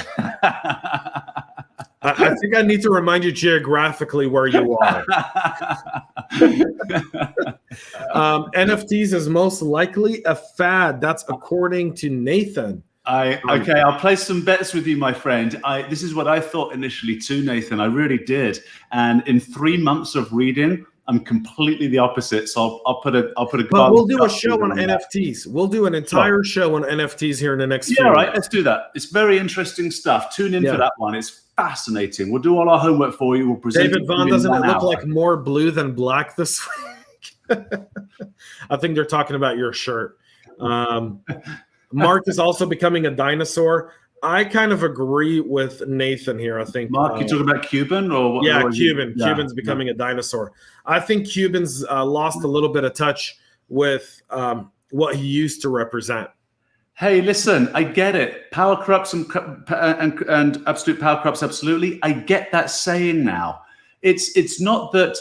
I think I need to remind you geographically where you are. NFTs is most likely a fad. That's according to Nathan. I'll play some bets with you, my friend. This is what I thought initially too, Nathan. I really did. And in 3 months of reading, I'm completely the opposite. So I'll put a. But we'll do a show on NFTs. We'll do an entire show on NFTs here in the next few weeks. Right. Let's do that. It's very interesting stuff. Tune in for that one. It's fascinating. We'll do all our homework for you. We'll present. David Vaughn, doesn't it look like more blue than black this week? I think they're talking about your shirt. Mark is also becoming a dinosaur. I kind of agree with Nathan here. I think Mark, you talking about Cuban or what? Yeah, Cuban. Cuban's becoming a dinosaur. I think Cuban's lost a little bit of touch with what he used to represent. Hey, listen, I get it. Power corrupts and absolute power corrupts. Absolutely, I get that saying now. It's not that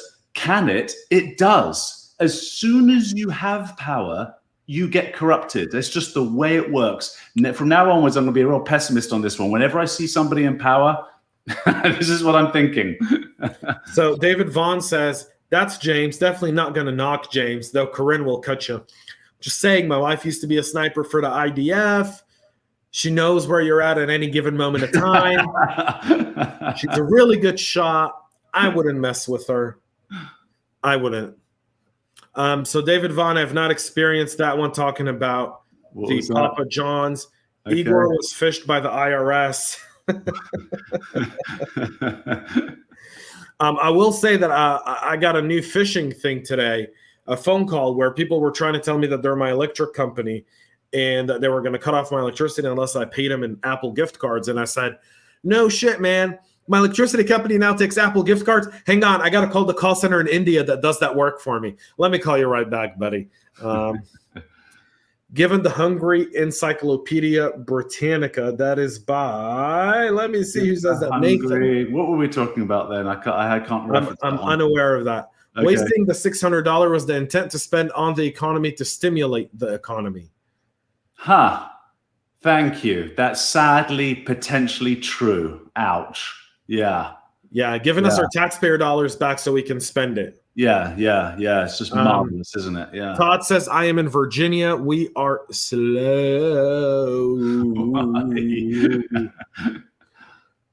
it does. As soon as you have power, you get corrupted. That's just the way it works. From now onwards, I'm going to be a real pessimist on this one. Whenever I see somebody in power, this is what I'm thinking. So David Vaughn says, That's James. Definitely not going to knock James, though Corinne will cut you. Just saying, my wife used to be a sniper for the IDF. She knows where you're at any given moment of time. She's a really good shot. I wouldn't mess with her. I wouldn't. So David Vaughn, I've not experienced that one, talking about the Papa John's. Okay. Igor was fished by the IRS. I will say that I got a new phishing thing today, a phone call where people were trying to tell me that they're my electric company and that they were going to cut off my electricity unless I paid them in Apple gift cards. And I said, no shit, man. My electricity company now takes Apple gift cards. Hang on, I got to call the call center in India that does that work for me. Let me call you right back, buddy. Given the Hungry Encyclopedia Britannica, that is by, let me see who says that. Nathan. What were we talking about then? I can't remember. I'm unaware of that. Okay. Wasting the $600 was the intent to spend on the economy to stimulate the economy. Thank you. That's sadly potentially true. Ouch. Yeah. Yeah, giving us our taxpayer dollars back so we can spend it. Yeah. It's just marvelous, isn't it? Yeah. Todd says, I am in Virginia. We are slow.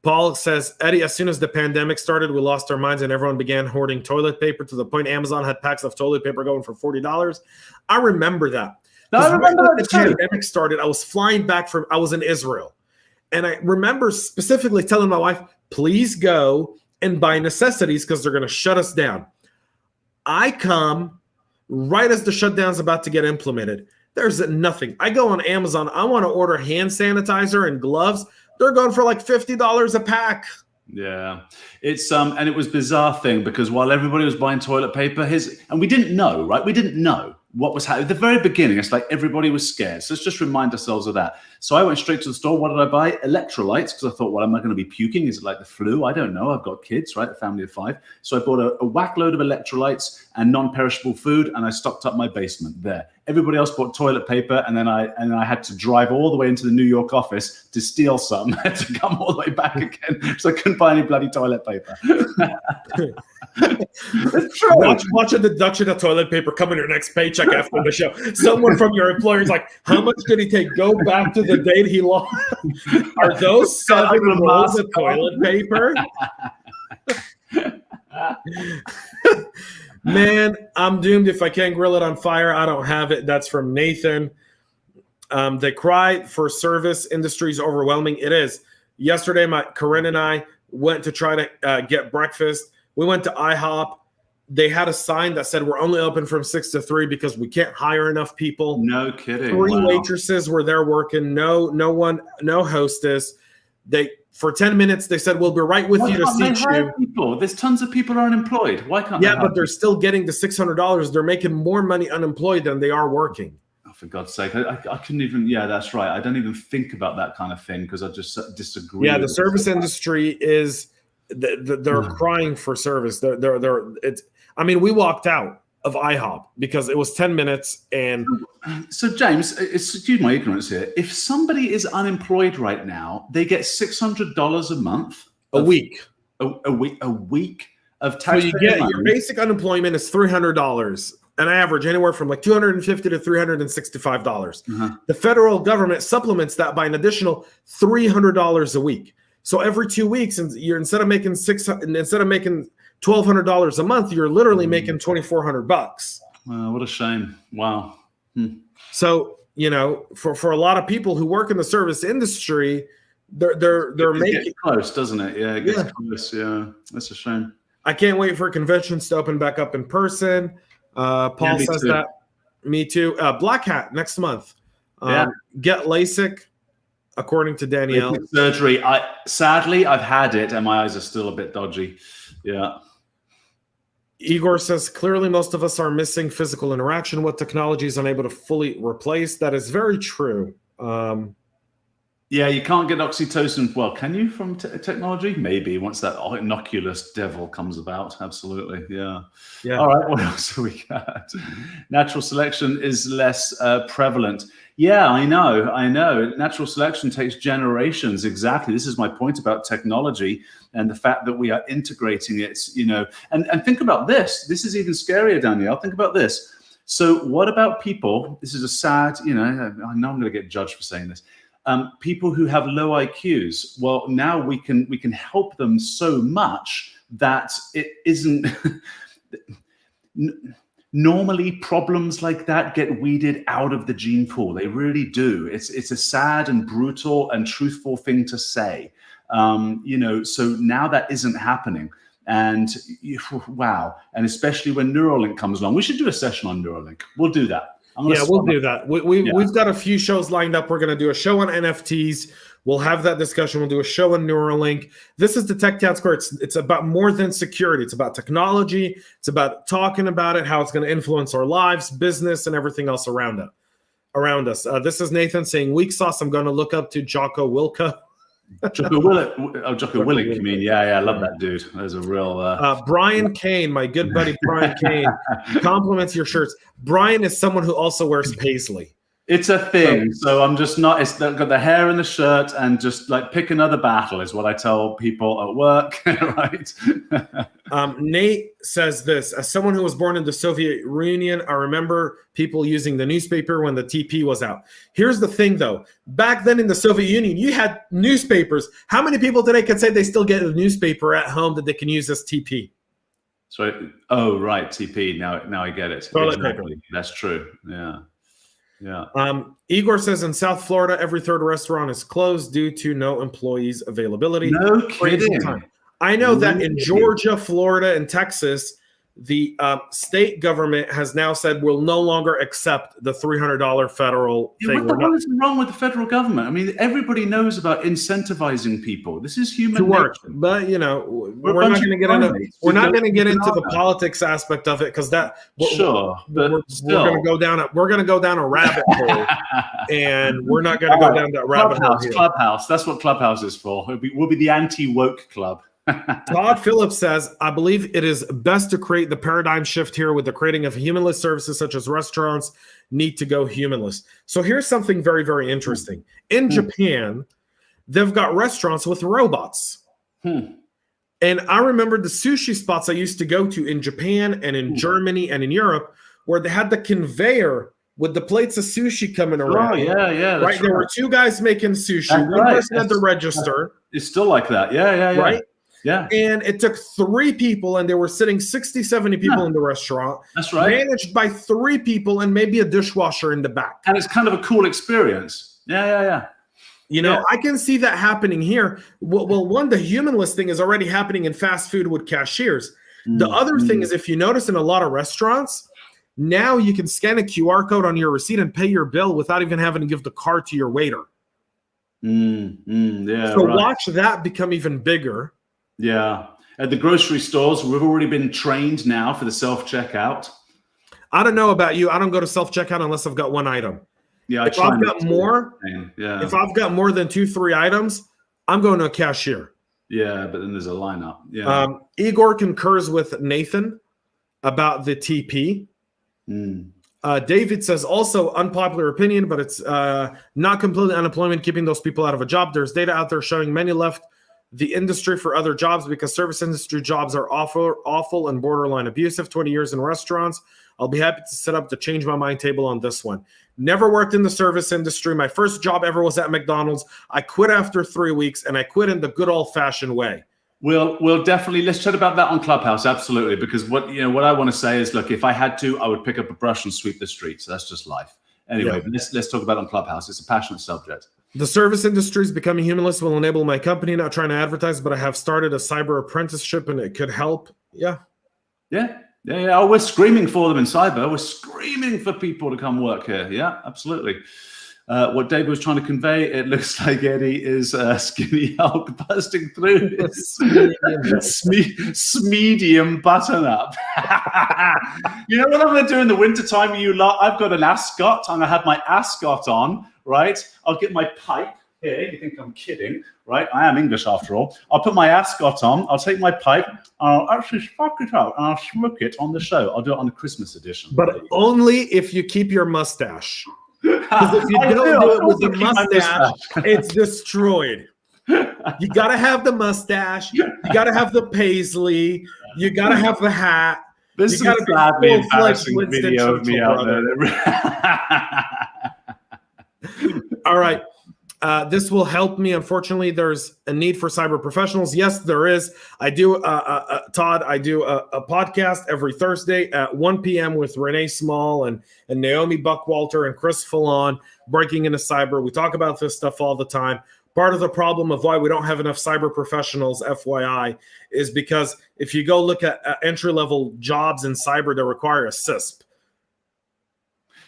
Paul says, Eddie, as soon as the pandemic started, we lost our minds and everyone began hoarding toilet paper to the point Amazon had packs of toilet paper going for $40. I remember that. No, I remember when the pandemic started, I was flying back I was in Israel. And I remember specifically telling my wife, please go and buy necessities because they're going to shut us down. I come right as the shutdown's about to get implemented. There's nothing. I go on Amazon. I want to order hand sanitizer and gloves. They're going for like $50 a pack. Yeah, it's and it was a bizarre thing because while everybody was buying toilet paper, and we didn't know, right? We didn't know what was happening. At the very beginning, it's like everybody was scared. So let's just remind ourselves of that. So I went straight to the store. What did I buy? Electrolytes, because I thought, well, am I going to be puking? Is it like the flu? I don't know. I've got kids, right? A family of 5. So I bought a whack load of electrolytes and non-perishable food, and I stocked up my basement there. Everybody else bought toilet paper, and then I had to drive all the way into the New York office to steal some to come all the way back again. So I couldn't buy any bloody toilet paper. It's true. Watch a deduction of toilet paper come in your next paycheck after the show. Someone from your employer is like, how much did he take? Go back to the date he lost. Are those 7 rolls of toilet paper? Man, I'm doomed if I can't grill it on fire. I don't have it. That's from Nathan. They cry for service industries overwhelming. It is. Yesterday, Corinne and I went to try to get breakfast. We went to IHOP. They had a sign that said we're only open from 6 to 3 because we can't hire enough people. No kidding. 3 waitresses were there working. No one, no hostess. For 10 minutes, they said, we'll be right with you to seat you. People? There's tons of people are unemployed. Why can't they? Yeah, but they're still getting the $600. They're making more money unemployed than they are working. Oh, for God's sake. I couldn't even, yeah, that's right. I don't even think about that kind of thing because I just disagree. Yeah, the service industry is, they're crying for service. We walked out of IHOP because it was 10 minutes. And so James, excuse my ignorance here. If somebody is unemployed right now, they get $600 a month, a week of tax. So you get your basic unemployment is $300, an average anywhere from like $250 to $365. The federal government supplements that by an additional $300 a week. So every 2 weeks, you're instead of making $1,200 a month, you're literally making $2,400. Wow, what a shame! Wow. So for a lot of people who work in the service industry, they're making close, doesn't it? Yeah, it gets close. Yeah, that's a shame. I can't wait for conventions to open back up in person. Paul says that. Me too. Black Hat next month. Get LASIK. According to Danielle, surgery. Sadly, I've had it, and my eyes are still a bit dodgy. Yeah. Igor says clearly most of us are missing physical interaction. What technology is unable to fully replace? That is very true. Yeah, Yeah, you can't get oxytocin. Well, can you from technology? Maybe once that innocuous devil comes about. Absolutely. Yeah. Yeah. All right. What else have we got? Natural selection is less prevalent. Yeah, I know. Natural selection takes generations. Exactly. This is my point about technology and the fact that we are integrating it, and think about this. This is even scarier, Danielle. Think about this. So what about people? This is a sad, I know I'm going to get judged for saying this. People who have low IQs. Well, now we can help them so much that it isn't. Normally, problems like that get weeded out of the gene pool. They really do. It's a sad and brutal and truthful thing to say. So now that isn't happening. And wow. And especially when Neuralink comes along. We should do a session on Neuralink. We'll do that. We'll do that. We've got a few shows lined up. We're going to do a show on NFTs. We'll have that discussion. We'll do a show on Neuralink. This is the Tech Town Square. It's about more than security. It's about technology. It's about talking about it, how it's going to influence our lives, business, and everything else around us. This is Nathan saying, weak sauce. I'm going to look up to Jocko Willink. Jocko Willink, you mean? Yeah, I love that dude. There's a real Brian Kane, my good buddy Brian Kane, compliments your shirts. Brian is someone who also wears paisley. It's a thing. So I'm just not. It's got the hair in the shirt, and just like pick another battle is what I tell people at work, right? Nate says this: as someone who was born in the Soviet Union, I remember people using the newspaper when the TP was out. Here's the thing, though: back then in the Soviet Union, you had newspapers. How many people today can say they still get a newspaper at home that they can use as TP? So, oh right, TP. Now I get it. Exactly. That's true. Yeah. Yeah. Igor says in South Florida, every third restaurant is closed due to no employees availability. No kidding. I know that in Georgia, Florida, and Texas, the state government has now said we'll no longer accept the $300 federal thing. What the hell is wrong with the federal government? I mean, everybody knows about incentivizing people. This is human to work, nature. But we're not going to get into the politics aspect of it because we're going to go down a rabbit hole, and we're not going to go down that rabbit hole. Clubhouse. That's what Clubhouse is for. We'll be the anti-woke club. Todd Phillips says, I believe it is best to create the paradigm shift here with the creating of humanless services such as restaurants need to go humanless. So here's something very, very interesting. In Japan, they've got restaurants with robots. And I remember the sushi spots I used to go to in Japan and in Germany and in Europe where they had the conveyor with the plates of sushi coming around. Oh, yeah. Right? There were two guys making sushi. One person had the register. It's still like that. Yeah. Right? Yeah. And it took 3 people, and there were sitting 60, 70 people in the restaurant. That's right. Managed by 3 people and maybe a dishwasher in the back. And it's kind of a cool experience. Yeah. I can see that happening here. Well, one, the humanless thing is already happening in fast food with cashiers. The other thing is, if you notice in a lot of restaurants, now you can scan a QR code on your receipt and pay your bill without even having to give the card to your waiter. Watch that become even bigger. Yeah. At the grocery stores, we've already been trained now for the self-checkout. I don't know about you. I don't go to self-checkout unless I've got one item. Yeah. If I've got more than 2-3 items, I'm going to a cashier. Yeah, but then there's a lineup. Yeah. Igor concurs with Nathan about the TP. David says also unpopular opinion, but it's not completely unemployment keeping those people out of a job. There's data out there showing many left the industry for other jobs because service industry jobs are awful and borderline abusive. 20 years in restaurants. I'll be happy to set up the change my mind table on this one. Never worked in the service industry. My first job ever was at McDonald's. I quit after 3 weeks, and I quit in the good old-fashioned way. We'll definitely let's chat about that on Clubhouse, absolutely. Because what I want to say is, look, if I had to, I would pick up a brush and sweep the streets. That's just life. Anyway, let's talk about it on Clubhouse. It's a passionate subject. The service industry is becoming humanless will enable my company, not trying to advertise, but I have started a cyber apprenticeship and it could help. Yeah. Oh, we're screaming for them in cyber. We're screaming for people to come work here. Yeah, absolutely. What Dave was trying to convey, it looks like Eddie is skinny Hulk busting through his medium button up. You know what I'm going to do in the wintertime, you lot? I've got an ascot. I'm going to have my ascot on, right? I'll get my pipe. here. You think I'm kidding, right? I am English after all. I'll put my ascot on. I'll take my pipe. I'll actually spark it out and I'll smoke it on the show. I'll do it on the Christmas edition. But only if you keep your mustache. Because if you don't do it with the mustache, it's destroyed. You got to have the mustache. You got to have the paisley. You got to have the hat. This is a sadly embarrassing video of me out there. All right. This will help me. Unfortunately, there's a need for cyber professionals. Yes, there is. I do, Todd, I do a podcast every Thursday at 1 p.m. with Renee Small and Naomi Buckwalter and Chris Fallon, Breaking into Cyber. We talk about this stuff all the time. Part of the problem of why we don't have enough cyber professionals, FYI, is because if you go look at entry-level jobs in cyber that require a CISP.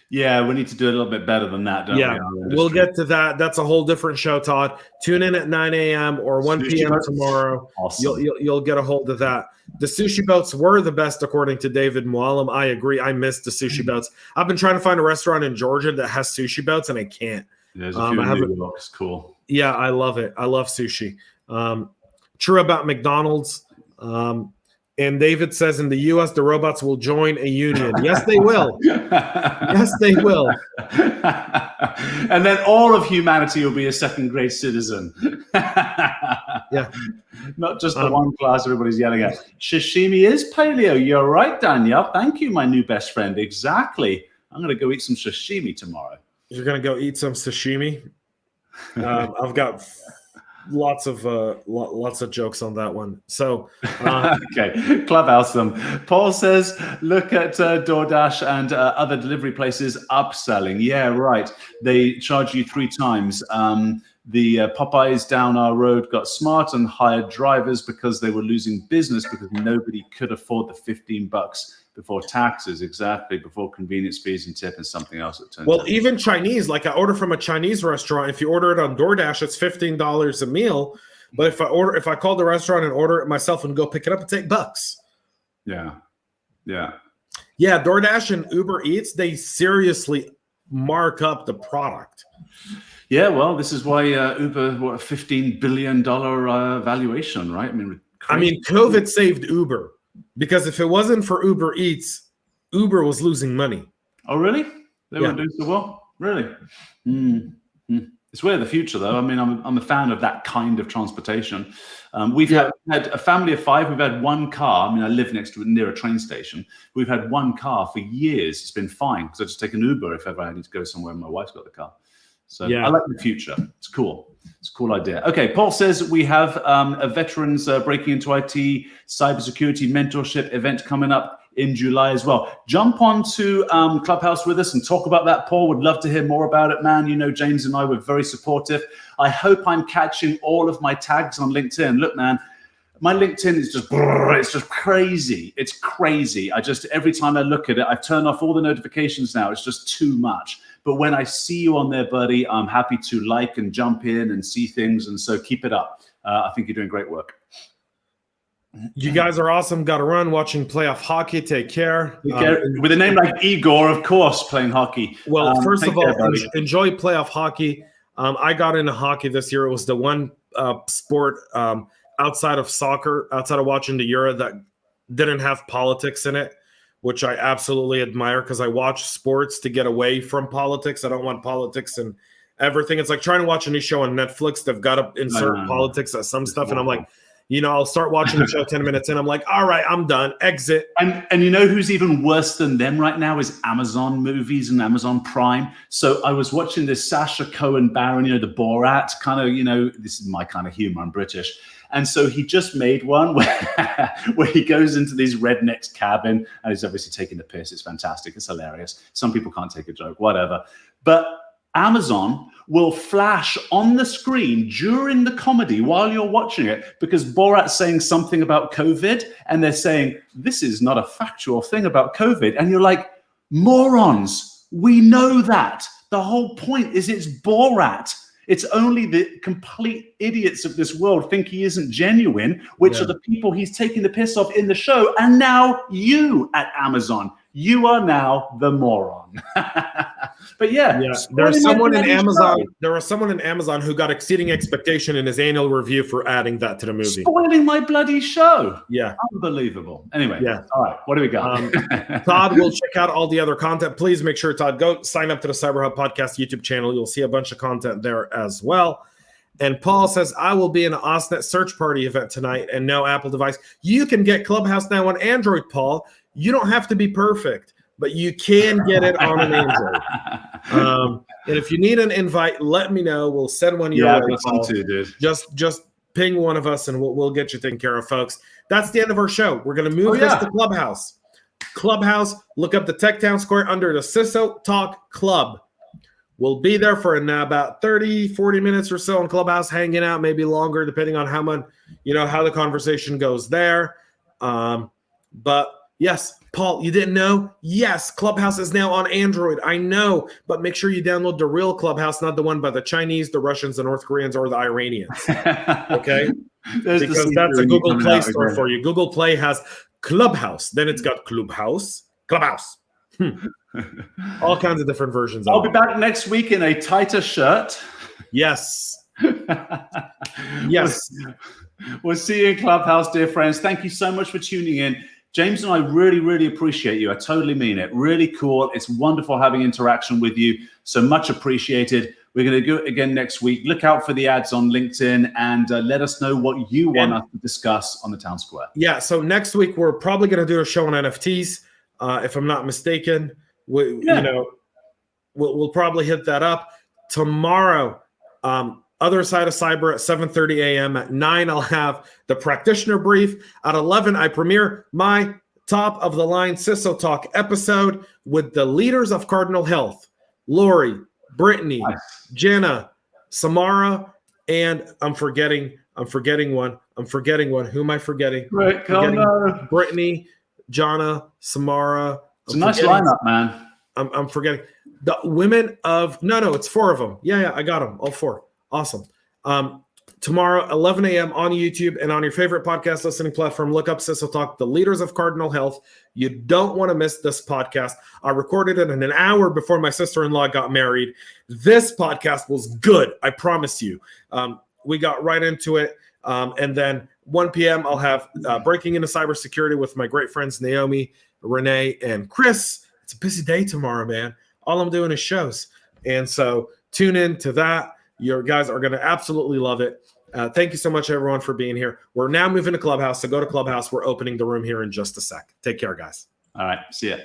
Yeah, we need to do a little bit better than that, don't we? Yeah, we'll get to that. That's a whole different show, Todd. Tune in at 9 a.m. or 1 p.m. tomorrow. Awesome. You'll get a hold of that. The sushi boats were the best, according to David Mualim. I agree. I missed the sushi boats. I've been trying to find a restaurant in Georgia that has sushi boats, and I can't. There's a few in New York. It's cool. Yeah, I love it. I love sushi. True about McDonald's. And David says in the U.S., the robots will join a union. Yes, they will. Yes, they will. And then all of humanity will be a second-grade citizen. Yeah. Not just the one class everybody's yelling at. Sashimi is paleo. You're right, Danielle. Thank you, my new best friend. Exactly. I'm going to go eat some sashimi tomorrow. You're going to go eat some sashimi? I've got lots of jokes on that one. So okay, ClubHouse them. Paul says, look at DoorDash and other delivery places upselling. Yeah, right. They charge you 3 times. The Popeyes down our road got smart and hired drivers because they were losing business because nobody could afford the $15 before taxes, exactly, before convenience fees and tip and something else. It turns out. Even Chinese, like I order from a Chinese restaurant. If you order it on DoorDash, it's $15 a meal. But if I call the restaurant and order it myself and go pick it up, it's $8. Yeah. DoorDash and Uber Eats, they seriously mark up the product. Yeah, well, this is why Uber, what, a $15 billion valuation, right? I mean, COVID saved Uber. Because if it wasn't for Uber Eats, Uber was losing money. Oh, really? They weren't doing so well? Really? It's way of the future, though. I mean, I'm a fan of that kind of transportation. We've had a family of 5. We've had one car. I mean, I live near a train station. We've had one car for years. It's been fine because I just take an Uber if ever I need to go somewhere and my wife's got the car. So I like the future. It's cool. It's a cool idea. Okay, Paul says we have a veterans breaking into IT cybersecurity mentorship event coming up in July as well. Jump on to Clubhouse with us and talk about that, Paul. Would love to hear more about it, man. You know, James and I were very supportive. I hope I'm catching all of my tags on LinkedIn. Look, man, my LinkedIn is it's just crazy. It's crazy. Every time I look at it, I've turned off all the notifications now. It's just too much. But when I see you on there, buddy, I'm happy to like and jump in and see things. And so keep it up. I think you're doing great work. You guys are awesome. Got to run. Watching playoff hockey. Take care. With a name like Igor, of course, playing hockey. Well, first of all, enjoy playoff hockey. I got into hockey this year. It was the one sport outside of soccer, outside of watching the Euro, that didn't have politics in it, which I absolutely admire because I watch sports to get away from politics. I don't want politics and everything. It's like trying to watch a new show on Netflix. They've got to insert politics at some stuff. And I'm like, I'll start watching the show 10 minutes in. I'm like, all right, I'm done. Exit. And you know who's even worse than them right now is Amazon movies and Amazon Prime. So I was watching this Sacha Cohen Baron, the Borat kind of, this is my kind of humor. I'm British. And so he just made one where he goes into these rednecks' cabin and he's obviously taking the piss. It's fantastic. It's hilarious. Some people can't take a joke, whatever. But Amazon will flash on the screen during the comedy while you're watching it because Borat's saying something about COVID and they're saying, this is not a factual thing about COVID. And you're like, morons, we know that. The whole point is it's Borat. It's only the complete idiots of this world think he isn't genuine, which are the people he's taking the piss off in the show. And now you at Amazon, you are now the moron. But yeah, there's someone in bloody Amazon. show. There was someone in Amazon who got exceeding expectation in his annual review for adding that to the movie. Spoiling my bloody show. Yeah. Unbelievable. Anyway, Yeah. all right, what do we got? Todd will check out all the other content. Please make sure, Todd, go sign up to the CyberHub Podcast YouTube channel. You'll see a bunch of content there as well. And Paul says, I will be in an Osnet search party event tonight and no Apple device. You can get Clubhouse now on Android, Paul. You don't have to be perfect, but you can get it on an Android. And if you need an invite, let me know. We'll send one your way, Paul. Too, dude. Just ping one of us and we'll get you taken care of, folks. That's the end of our show. We're going to move this to Clubhouse. Clubhouse, look up the Tech Town Square under the CISO Talk Club. We'll be there for about 30, 40 minutes or so in Clubhouse, hanging out, maybe longer, depending on how much, how the conversation goes there. But yes, Paul, you didn't know? Yes, Clubhouse is now on Android. I know, but make sure you download the real Clubhouse, not the one by the Chinese, the Russians, the North Koreans, or the Iranians. Okay? Because that's a Google Play store for you. Google Play has Clubhouse. Then it's got Clubhouse. All kinds of different versions. I'll be back next week in a tighter shirt. Yes. Yes. We'll see you in Clubhouse, dear friends. Thank you so much for tuning in. James and I really, really appreciate you. I totally mean it. Really cool. It's wonderful having interaction with you. So much appreciated. We're going to do it again next week. Look out for the ads on LinkedIn and let us know what you want us to discuss on the Town Square. Yeah. So next week, we're probably going to do a show on NFTs. If I'm not mistaken, we'll probably hit that up tomorrow. Other Side of Cyber at 7:30 a.m. At 9, I'll have the practitioner brief. At 11, I premiere my top of the line CISO Talk episode with the leaders of Cardinal Health, Lori, Brittany, Jenna, Samara, and I'm forgetting one. Who am I forgetting? Right, Brittany, Jana, Samara. It's a nice lineup, man. I'm forgetting the women of it's 4 of them. Yeah, I got them all 4. Awesome. Tomorrow, 11 a.m. on YouTube and on your favorite podcast listening platform, look up CISO Talk, the leaders of Cardinal Health. You don't want to miss this podcast. I recorded it in an hour before my sister-in-law got married. This podcast was good, I promise you. We got right into it. And then 1 p.m., I'll have Breaking into Cybersecurity with my great friends Naomi, Renee, and Chris. It's a busy day tomorrow, man. All I'm doing is shows. And so tune in to that. Your guys are going to absolutely love it. Thank you so much, everyone, for being here. We're now moving to Clubhouse. So go to Clubhouse. We're opening the room here in just a sec. Take care, guys. All right. See ya.